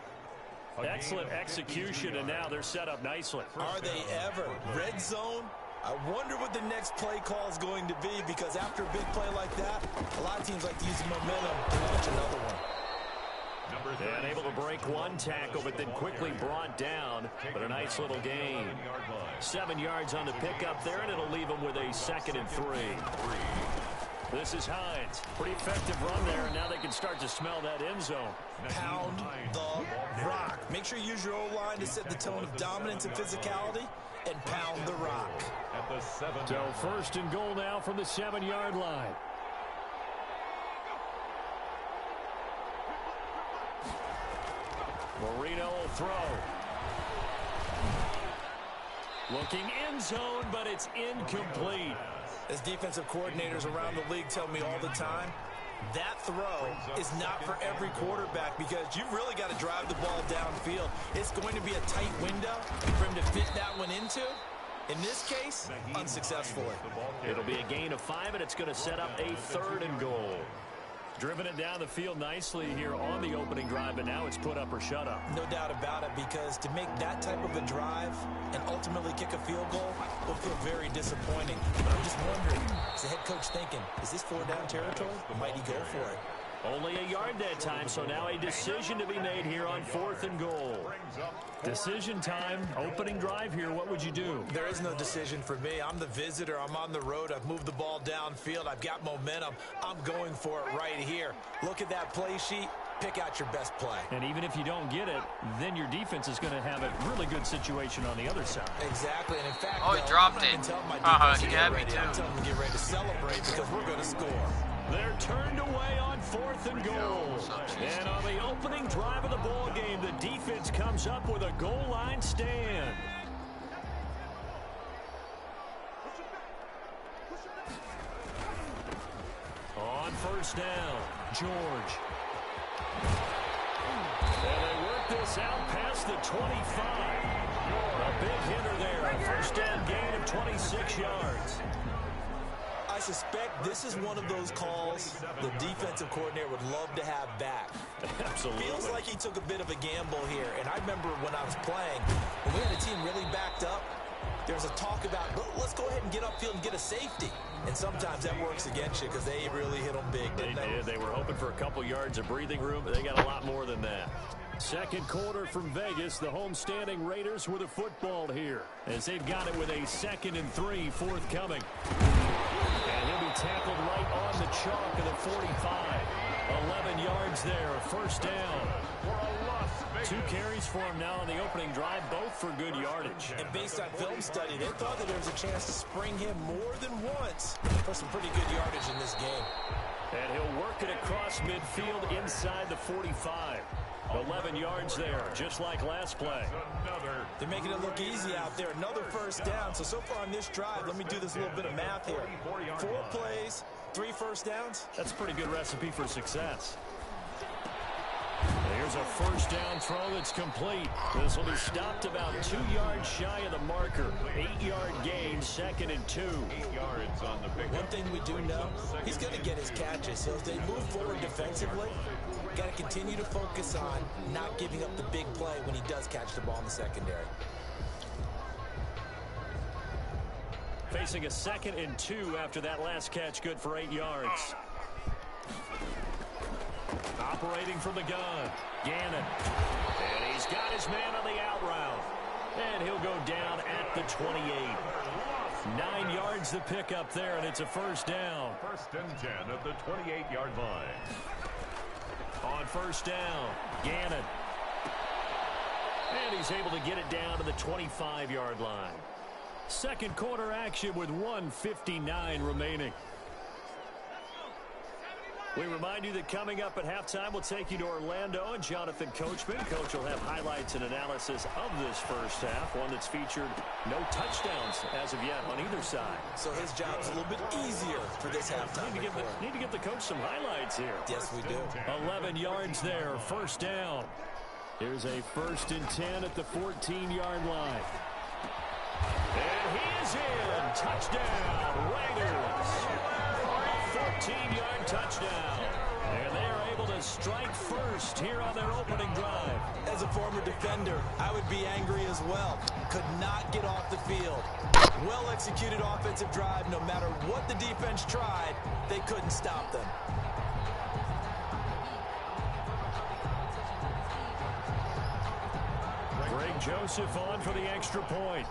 Excellent execution, and now they're set up nicely. Are they ever? Red zone? I wonder what the next play call is going to be, because after a big play like that, a lot of teams like to use the momentum to launch another one. And able to break one tackle, but then quickly brought down. But a nice little gain. 7 yards on the pickup there, and it'll leave them with a 2nd and 3. This is Hines. Pretty effective run there, and now they can start to smell that end zone. Pound the rock. Make sure you use your O-line to set the tone of dominance and physicality, and pound the rock. At the 7. So 1st and goal now from the 7-yard line. Marino will throw. Looking end zone, but it's incomplete. As defensive coordinators around the league tell me all the time, that throw is not for every quarterback, because you've really got to drive the ball downfield. It's going to be a tight window for him to fit that one into. In this case, unsuccessfully. It'll be a gain of 5, and it's going to set up a 3rd and goal. Driven it down the field nicely here on the opening drive, but now it's put up or shut up. No doubt about it, because to make that type of a drive and ultimately kick a field goal will feel very disappointing. But I'm just wondering, is the head coach thinking, is this 4-down territory, or might he go for it? Only a yard that time, so now a decision to be made here on 4th and goal. Decision time, opening drive here. What would you do? There is no decision for me. I'm the visitor. I'm on the road. I've moved the ball downfield. I've got momentum. I'm going for it right here. Look at that play sheet. Pick out your best play. And even if you don't get it, then your defense is going to have a really good situation on the other side. Exactly. And in fact, he dropped it. You had me too. I'm telling them to get ready to celebrate, because we're going to score. They're turned away on 4th and goal. And on the opening drive of the ball game, the defense comes up with a goal line stand. On 1st down, George. And they work this out past the 25. A big hitter there, a 1st down gain of 26 yards. I suspect this is one of those calls the defensive coordinator would love to have back. Absolutely. Feels like he took a bit of a gamble here. And I remember when I was playing, when we had a team really backed up, there was a talk about, let's go ahead and get upfield and get a safety. And sometimes that works against you, because they really hit them big, didn't they? They were hoping for a couple yards of breathing room, but they got a lot more than that. 2nd quarter from Vegas. The homestanding Raiders with a football here, as they've got it with a 2nd and 3 forthcoming. And he'll be tackled right on the chalk of the 45. 11 yards there, a 1st down. 2 carries for him now on the opening drive, both for good yardage. And based on film study, they thought that there was a chance to spring him more than once for some pretty good yardage in this game. And he'll work it across midfield inside the 45. 11 yards there, just like last play. They're making it look easy out there. Another 1st down. So far on this drive, let me do this little bit of math here. 4 plays, 3 1st downs. That's a pretty good recipe for success. Here's a 1st down throw that's complete. This will be stopped about 2 yards shy of the marker. 8-yard gain, 2nd and 2. 8 yards on the pickup. One thing we do know, he's going to get his catches. So as they move forward defensively, got to continue to focus on not giving up the big play when he does catch the ball in the secondary. Facing a 2nd and 2 after that last catch, good for 8 yards. Operating from the gun, Gannon. And he's got his man on the out route. And he'll go down at the 28. 9 yards to pick up there, and it's a first down. 1st and 10 at the 28-yard line. On first down, Gannon. And he's able to get it down to the 25-yard line. Second quarter action with 1:59 remaining. We remind you that coming up at halftime, we'll take you to Orlando and Jonathan Coachman. Coach will have highlights and analysis of this first half, one that's featured no touchdowns as of yet on either side. So his job's a little bit easier for this halftime. Need to give the coach some highlights here. Yes, we do. 11 yards there, first down. Here's a 1st and 10 at the 14-yard line. And he is in. Touchdown, Raiders. 14-yard touchdown. And they are able to strike first here on their opening drive. As a former defender, I would be angry as well. Could not get off the field. Well-executed offensive drive. No matter what the defense tried, they couldn't stop them. Greg Joseph on for the extra point.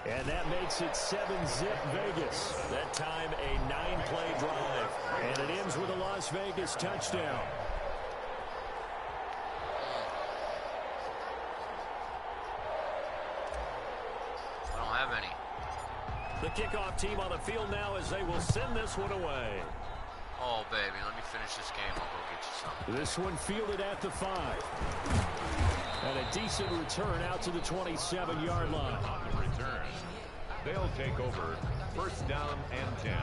And that makes it 7-zip Vegas. That time a 9-play drive. And it ends with a Las Vegas touchdown. I don't have any. The kickoff team on the field now as they will send this one away. Oh, baby, let me finish this game. I'll go get you something. This one fielded at the 5. And a decent return out to the 27-yard line. On the return, they'll take over 1st down and 10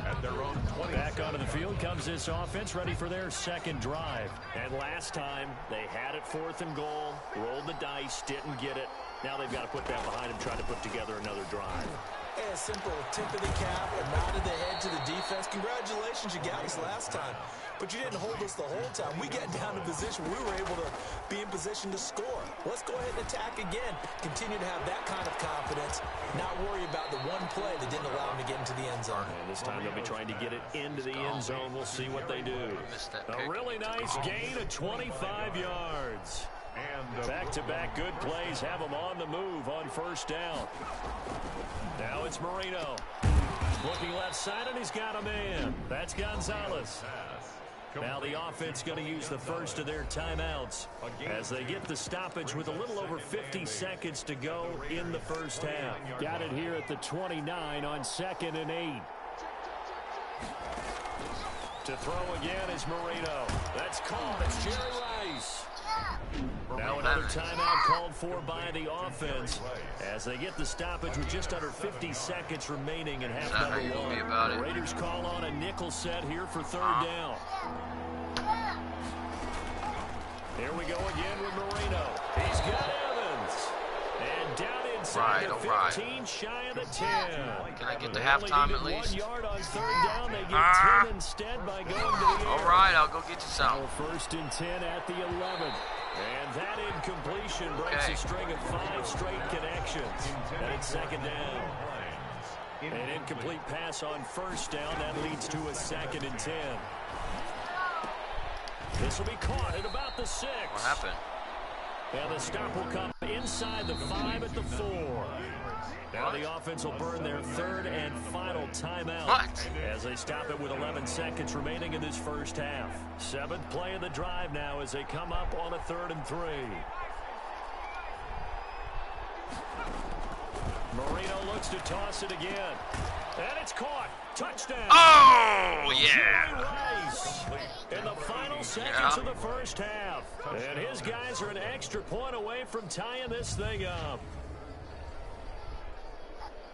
at their own 20. Back onto the field comes this offense, ready for their second drive. And last time, they had it 4th and goal, rolled the dice, didn't get it. Now they've got to put that behind them, try to put together another drive. Hey, a simple tip of the cap, a nod of the head to the defense. Congratulations, you got us last time. But you didn't hold us the whole time. We got down to position. We were able to be in position to score. Let's go ahead and attack again. Continue to have that kind of confidence. Not worry about the one play that didn't allow them to get into the end zone. And this time they'll be trying to get it into the end zone. We'll see what they do. A really nice gain of 25 yards. And back-to-back good plays have them on the move on first down. Now it's Marino. Looking left side, and he's got a man. That's Gonzalez. Now the offense going to use the first of their timeouts as they get the stoppage with a little over 50 seconds to go in the first half. Got it here at the 29 on 2nd and 8. To throw again is Marino. That's caught. It's Jerry Rice. Now another timeout called for by the offense as they get the stoppage with just under 50 seconds remaining in half number 1. The Raiders call on a nickel set here for 3rd down. Here we go again with Marino. He's got Evans. And down inside the 15, shy of the 10. Can I get to halftime at least? 1 yard on 3rd down. They get 10 instead by going to the air. All right, I'll go get you some. Now 1st and 10 at the 11. And that incompletion breaks a string of 5 straight connections. And it's 2nd down. An incomplete pass on 1st down. That leads to a 2nd and 10. This will be caught at about the 6. What happened? And the stop will come inside the 5 at the 4. Now the offense will burn their 3rd and final timeout as they stop it with 11 seconds remaining in this first half. 7th play of the drive now as they come up on a 3rd and 3. Marino looks to toss it again. And it's caught. Touchdown. Oh, yeah. Rice in the final seconds of the first half. And his guys are an extra point away from tying this thing up.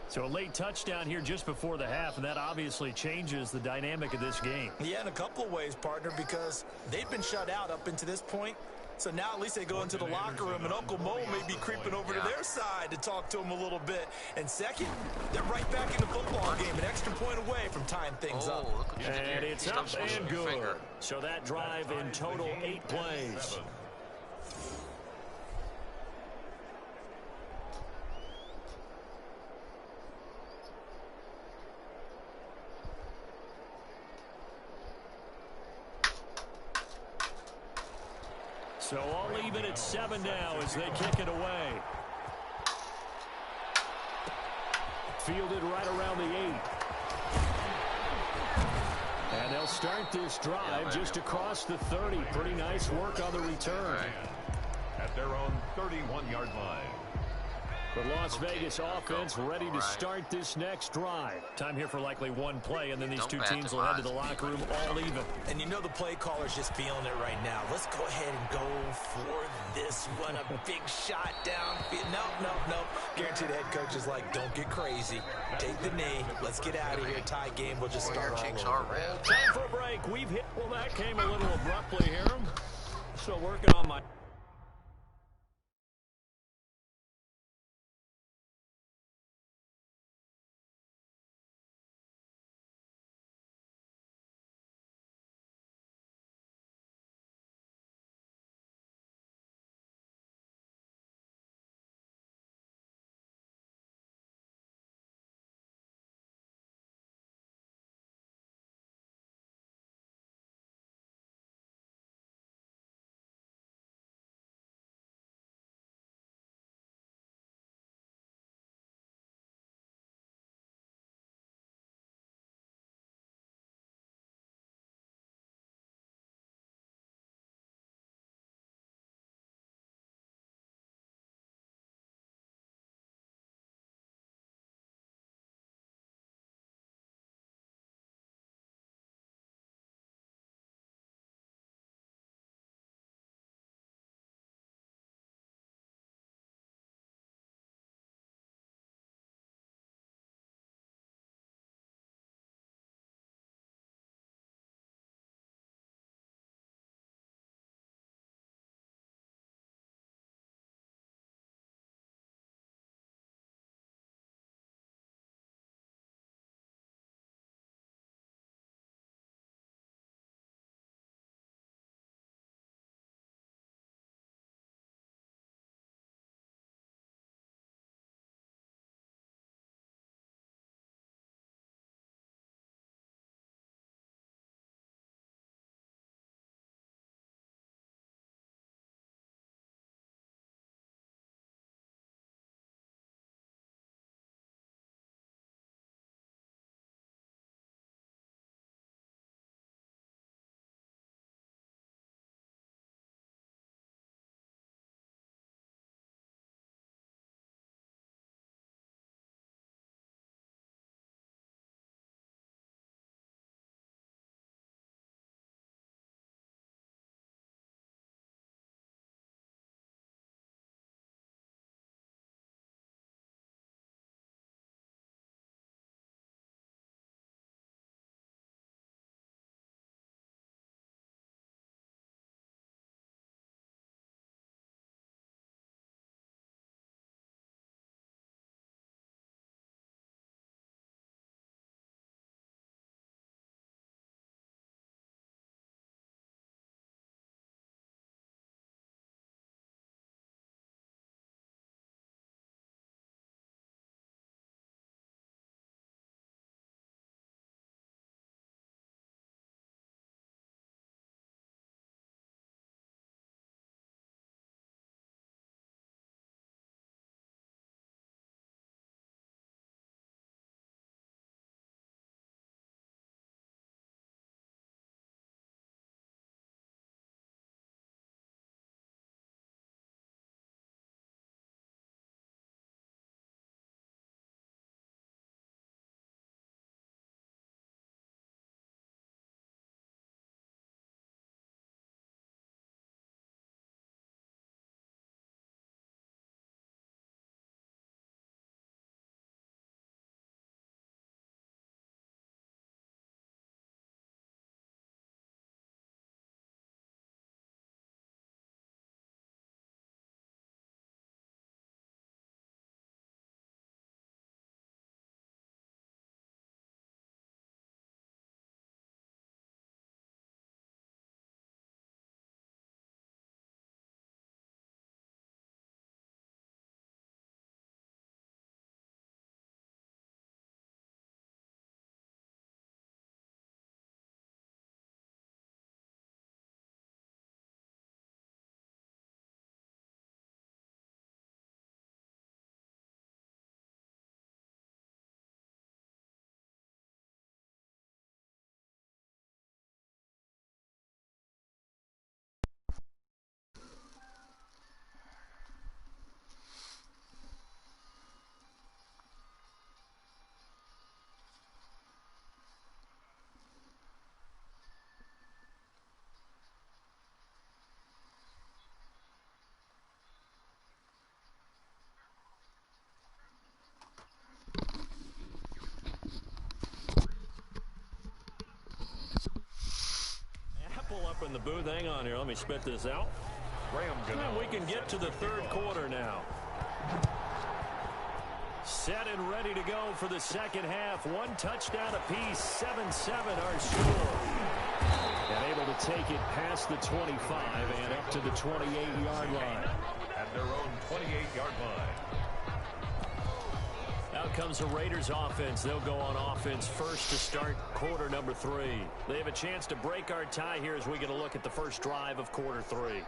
So a late touchdown here just before the half, and that obviously changes the dynamic of this game. Yeah, in a couple of ways, partner, because they've been shut out up until this point. So now at least they go into the locker room, and Uncle Mo may be creeping over to their side to talk to them a little bit. And second, they're right back in the football game, an extra point away from tying things up. And it's up and good. So that drive in total 8 plays. So all even at 7 now as they kick it away. Fielded right around the 8. And they'll start this drive just across the 30. Pretty nice work on the return. At their own 31-yard line. The Las Vegas offense ready to start this next drive. Time here for likely one play, and then these two teams will head to the locker room all even. And you know the play caller's just feeling it right now. Let's go ahead and go for this one. A big shot down. No. Guarantee the head coach is like, don't get crazy. Take the knee. Let's get out of here. Tie game. We'll just start all over. Time for a break. We've hit. Well, that came a little abruptly here. So working on my... up in the booth. Hang on here. Let me spit this out. And we can get to the third quarter now. Set and ready to go for the second half. One touchdown apiece. 7-7 our score. And able to take it past the 25 and up to the 28-yard line. At their own 28-yard line. Out comes the Raiders offense. They'll go on offense first to start quarter number 3. They have a chance to break our tie here as we get a look at the first drive of quarter 3.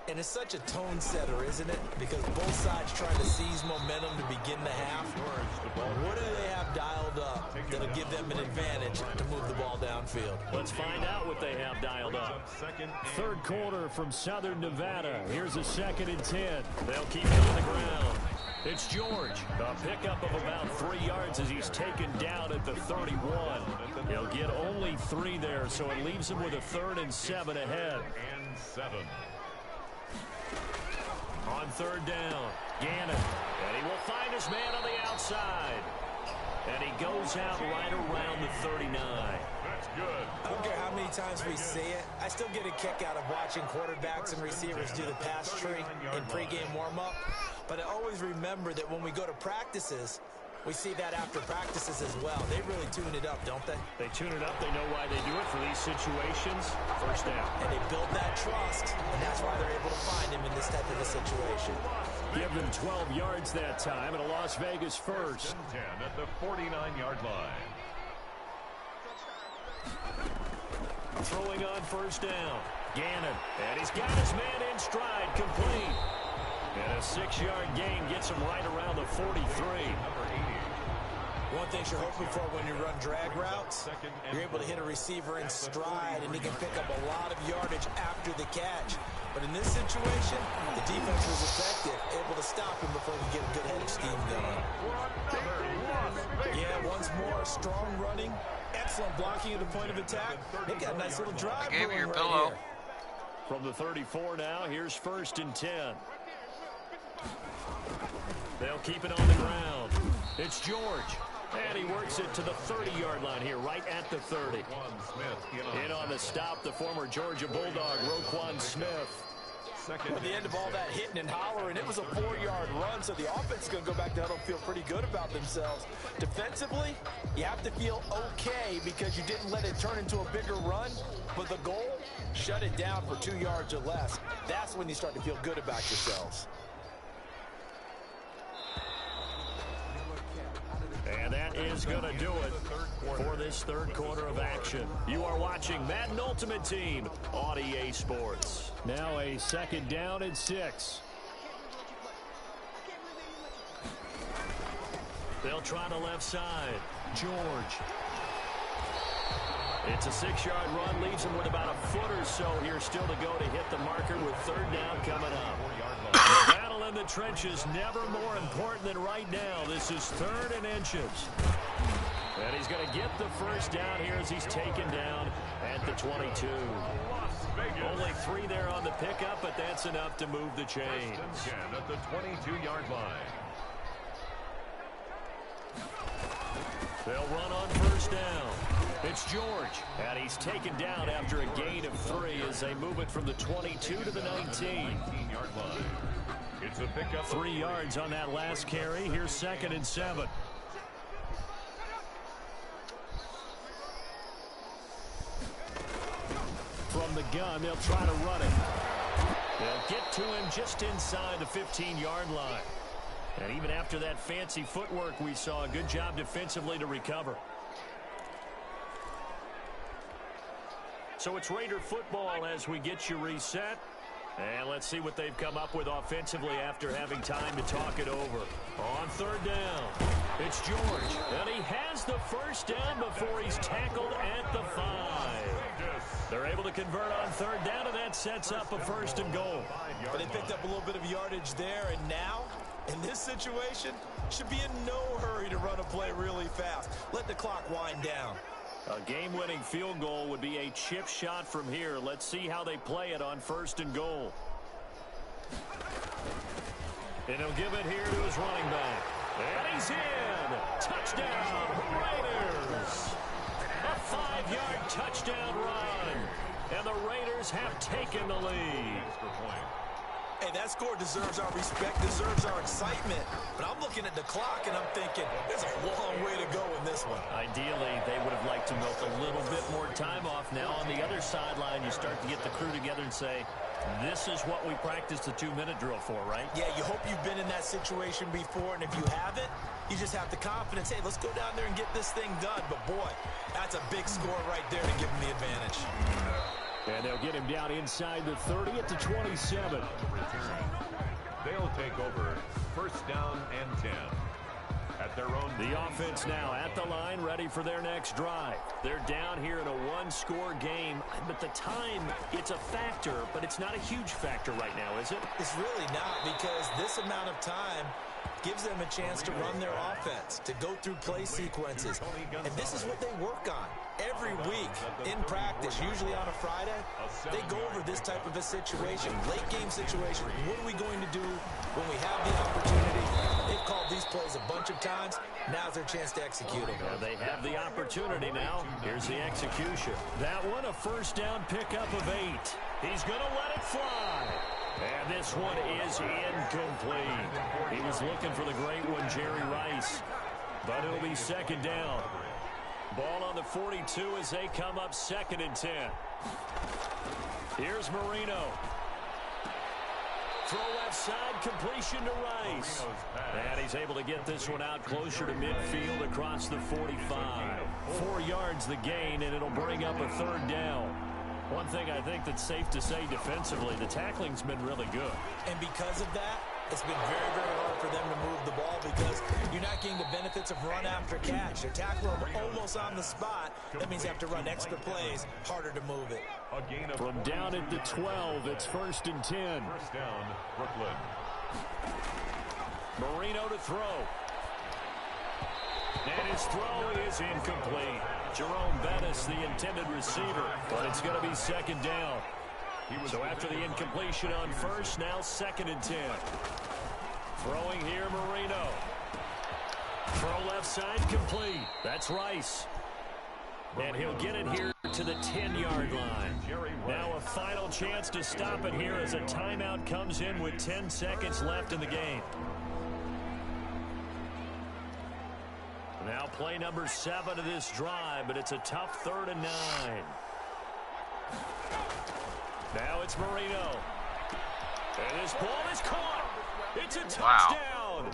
And it's such a tone setter, isn't it? Because both sides trying to seize momentum to begin the half. What do they have dialed up that'll give them an advantage to move the ball downfield? Let's find out what they have dialed up. Third quarter from Southern Nevada. Here's a 2nd and 10. They'll keep it on the ground. It's George. A pickup of about 3 yards as he's taken down at the 31. He'll get only 3 there, so it leaves him with a 3rd and 7 ahead. And 7. On 3rd down, Gannon. And he will find his man on the outside. And he goes out right around the 39. That's good. I don't care how many times we see it. I still get a kick out of watching quarterbacks and receivers do the pass tree in pregame warm-up. But I always remember that when we go to practices, we see that after practices as well. They really tune it up, don't they? They tune it up. They know why they do it for these situations. First down. And they build that trust, and that's why they're able to find him in this type of a situation. Give them 12 yards that time and a Las Vegas first. 10 at the 49-yard line. Throwing on first down. Gannon. And he's got his man in stride, complete. And a 6-yard gain gets him right around the 43. One thing you're hoping for when you run drag routes, you're able to hit a receiver in stride, and he can pick up a lot of yardage after the catch. But in this situation, the defense was effective, able to stop him before he could get a good head of steam going. Yeah, once more, strong running, excellent blocking at the point of attack. They've got a nice little drive going right here. From the 34 now, here's 1st and 10. They'll keep it on the ground. It's George. And he works it to the 30-yard line here, right at the 30. In on the stop, the former Georgia Bulldog, Roquan Smith. At the end of all that hitting and hollering, it was a 4-yard run, so the offense is going to go back to huddle and feel pretty good about themselves. Defensively, you have to feel okay because you didn't let it turn into a bigger run, but the goal, shut it down for 2 yards or less. That's when you start to feel good about yourselves. And that is going to do it for this third quarter of action. You are watching Madden Ultimate Team on EA Sports. Now a 2nd down and 6. They'll try the left side. George. It's a 6-yard run, leaves him with about a foot or so here still to go to hit the marker with 3rd down coming up. The battle in the trenches, never more important than right now. This is 3rd and inches. And he's going to get the first down here as he's taken down at the 22. Only 3 there on the pickup, but that's enough to move the chains. 10 at the 22-yard line. They'll run on first down. It's George, and he's taken down after a gain of 3 as they move it from the 22 to the 19. 19-yard line. It's a pickup. 3 yards on that last carry. Here's 2nd and 7. From the gun, they'll try to run it. They'll get to him just inside the 15-yard line. And even after that fancy footwork we saw, a good job defensively to recover. So it's Raider football as we get you reset. And let's see what they've come up with offensively after having time to talk it over. On 3rd down, it's George. And he has the first down before he's tackled at the 5. They're able to convert on 3rd down, and that sets up a 1st and goal. But they picked up a little bit of yardage there, and now, in this situation, should be in no hurry to run a play really fast. Let the clock wind down. A game-winning field goal would be a chip shot from here. Let's see how they play it on 1st and goal. And he'll give it here to his running back. And he's in. Touchdown, Raiders. A 5-yard touchdown run. And the Raiders Tigers have taken the lead. Hey, that score deserves our respect, deserves our excitement. But I'm looking at the clock, and I'm thinking, there's a long way to go in this one. Ideally, they would have liked to milk a little bit more time off. Now, on the other sideline, you start to get the crew together and say, this is what we practiced the 2-minute drill for, right? Yeah, you hope you've been in that situation before, and if you haven't, you just have the confidence, hey, let's go down there and get this thing done. But, boy, that's a big score right there to give them the advantage. And they'll get him down inside the 30 at the 27. They'll take over first down and 10. At their own. The offense now at the line, ready for their next drive. They're down here in a one-score game, but the time, it's a factor, but it's not a huge factor right now, is it? It's really not, because this amount of time gives them a chance to run their offense, to go through play sequences. And this is what they work on every week in practice, usually on a Friday. They go over this type of a situation, late game situation. What are we going to do when we have the opportunity? They've called these plays a bunch of times. Now's their chance to execute them. Yeah, they have the opportunity now. Here's the execution. That one, a first down pickup of 8. He's going to let it fly. And this one is incomplete. He was looking for the great one, Jerry Rice. But it'll be second down. Ball on the 42 as they come up 2nd and 10. Here's Marino. Throw left side, completion to Rice. And he's able to get this one out closer to midfield across the 45. 4 yards the gain, and it'll bring up a 3rd down. One thing I think that's safe to say defensively, the tackling's been really good. And because of that, it's been very, very hard for them to move the ball because you're not getting the benefits of run after catch. They're tackling them almost on the spot. That means they have to run extra plays, harder to move it. From down at the 12, it's 1st and 10. First down, Brooklyn. Marino to throw. And his throw is incomplete. Jerome Bettis, the intended receiver, but it's going to be 2nd down. So after the incompletion on first, now 2nd and 10. Throwing here, Marino. Throw left side, complete. That's Rice. And he'll get it here to the 10-yard line. Now a final chance to stop it here as a timeout comes in with 10 seconds left in the game. Now play number 7 of this drive, but it's a tough 3rd and 9. Now it's Marino. And his ball is caught. It's a touchdown. Wow.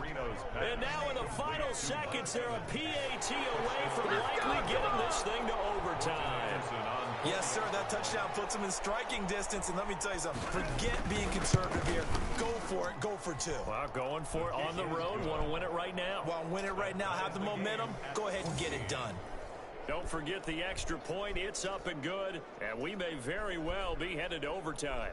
And now in the final seconds, they're a PAT away from likely getting this thing to overtime. Yes, sir. That touchdown puts them in striking distance. And let me tell you something. Forget being conservative here. Go for it. Go for 2. Well, going for it on the road. Want to win it right now. Want to win it right now. Have the momentum. Go ahead and get it done. Don't forget the extra point. It's up and good. And we may very well be headed to overtime.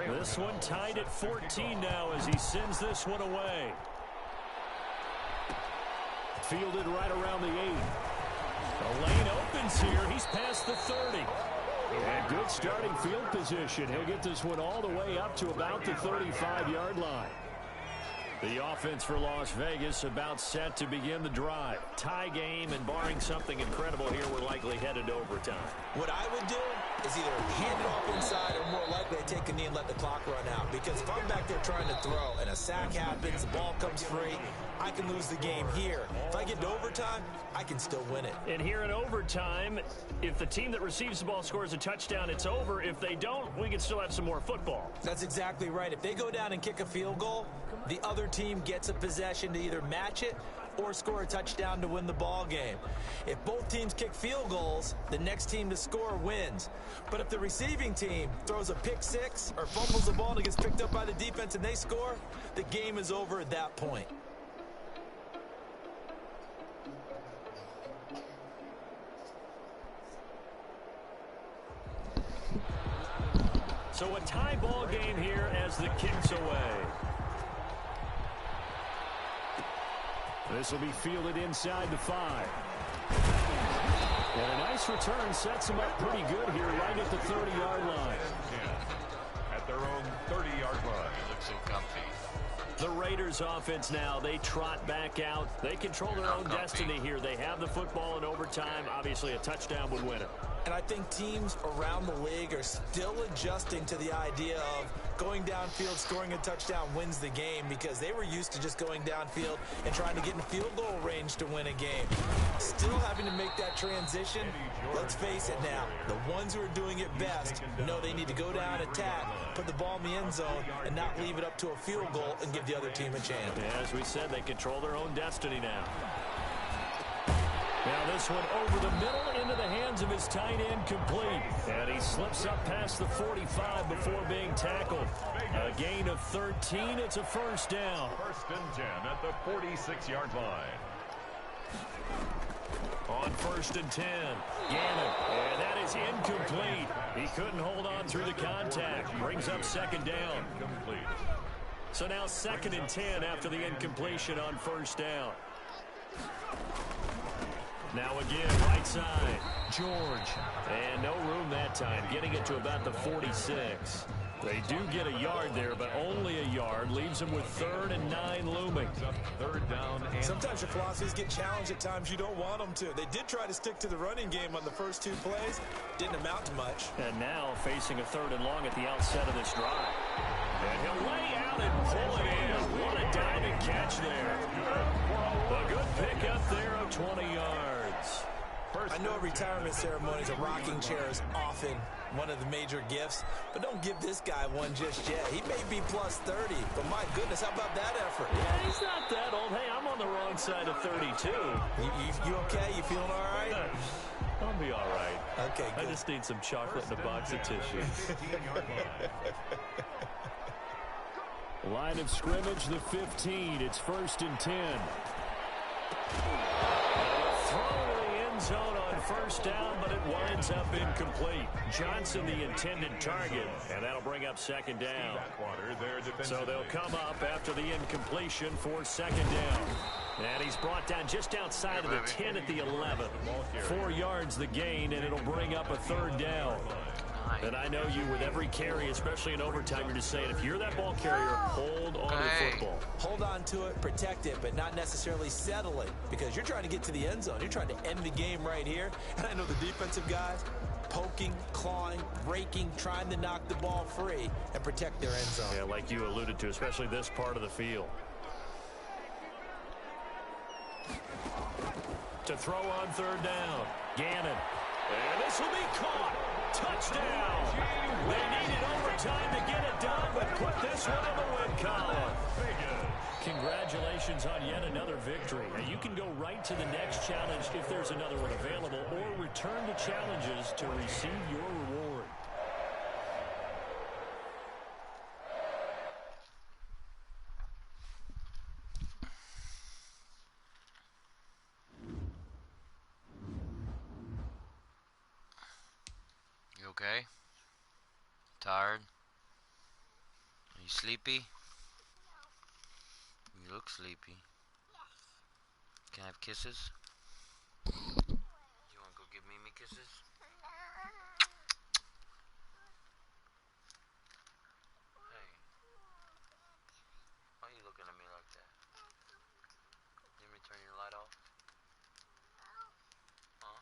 This one tied at 14 now as he sends this one away. Fielded right around the 8. The lane opens here. He's past the 30. And good starting field position. He'll get this one all the way up to about the 35-yard line. The offense for Las Vegas about set to begin the drive. Tie game, and barring something incredible here, we're likely headed to overtime. What I would do is either hand it off inside or more likely to take a knee and let the clock run out. Because if I'm back there trying to throw and a sack happens, the ball comes free, I can lose the game here. If I get to overtime, I can still win it. And here in overtime, if the team that receives the ball scores a touchdown, it's over. If they don't, we can still have some more football. That's exactly right. If they go down and kick a field goal, the other team gets a possession to either match it or score a touchdown to win the ball game. If both teams kick field goals, the next team to score wins. But if the receiving team throws a pick six or fumbles the ball and it gets picked up by the defense and they score, the game is over at that point. So a tie ball game here as the kick's away. This will be fielded inside the 5. And a nice return sets him up pretty good here right at the 30-yard line. At their own 30-yard line. He looks so comfy. The Raiders offense now, they trot back out. They control their own destiny here. They have the football in overtime. Obviously, a touchdown would win it. And I think teams around the league are still adjusting to the idea of going downfield, scoring a touchdown wins the game, because they were used to just going downfield and trying to get in field goal range to win a game. Still having to make that transition. Let's face it now, the ones who are doing it best know they need to go down, attack, put the ball in the end zone, and not leave it up to a field goal and give the other team a chance. Yeah, as we said, they control their own destiny now. Now this one over the middle into the hands of his tight end, complete. And he slips up past the 45 before being tackled. A gain of 13. It's a first down. 1st and 10 at the 46-yard line. On 1st and 10, Gannon. And that is incomplete. He couldn't hold on through the contact. Brings up 2nd down. Complete. So now 2nd and 10 after the incompletion on 1st down. Now again, right side, George. And no room that time, getting it to about the 46. They do get a yard there, but only a yard. Leaves them with 3rd and 9 looming. 3rd down. And sometimes your philosophies get challenged at times you don't want them to. They did try to stick to the running game on the first 2 plays. Didn't amount to much. And now facing a 3rd and long at the outset of this drive. And he'll lay out and pull it in. What a diving catch there. A good pickup there of 20 yards. I know at retirement ceremonies, a rocking chair is often one of the major gifts, but don't give this guy one just yet. He may be plus 30, but my goodness, how about that effort? Yeah, he's not that old. Hey, I'm on the wrong side of 32. You okay? You feeling all right? I'll be all right. Okay, good. I just need some chocolate in a box of tissue. Line of scrimmage, the 15. It's 1st and 10. Throw to the end zone on 1st down, but it winds up incomplete. Johnson, the intended target, and that'll bring up 2nd down. So they'll come up after the incompletion for 2nd down. And he's brought down just outside of the 10 at the 11. 4 yards the gain, and it'll bring up a 3rd down. And I know you, with every carry, especially in overtime, you're just saying, if you're that ball carrier, hold on to the football. Hold on to it, protect it, but not necessarily settle it, because you're trying to get to the end zone. You're trying to end the game right here. And I know the defensive guys, poking, clawing, raking, trying to knock the ball free and protect their end zone. Yeah, like you alluded to, especially this part of the field. To throw on 3rd down, Gannon. And this will be caught. Touchdown. They needed overtime to get it done, but put this one in the win column. Congratulations on yet another victory. Now you can go right to the next challenge if there's another one available, or return to challenges to receive your reward. Okay? Tired? Are you sleepy? You look sleepy. Can I have kisses? You wanna go give Mimi kisses? Hey. Why are you looking at me like that? You want me to turn your light off? Huh?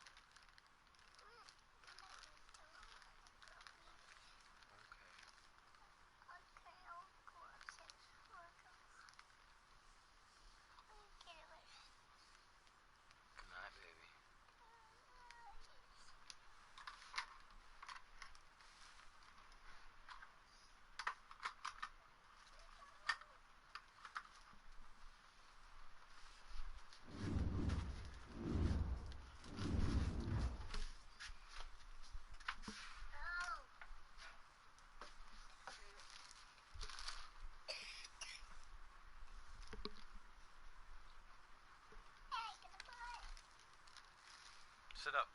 Sit up.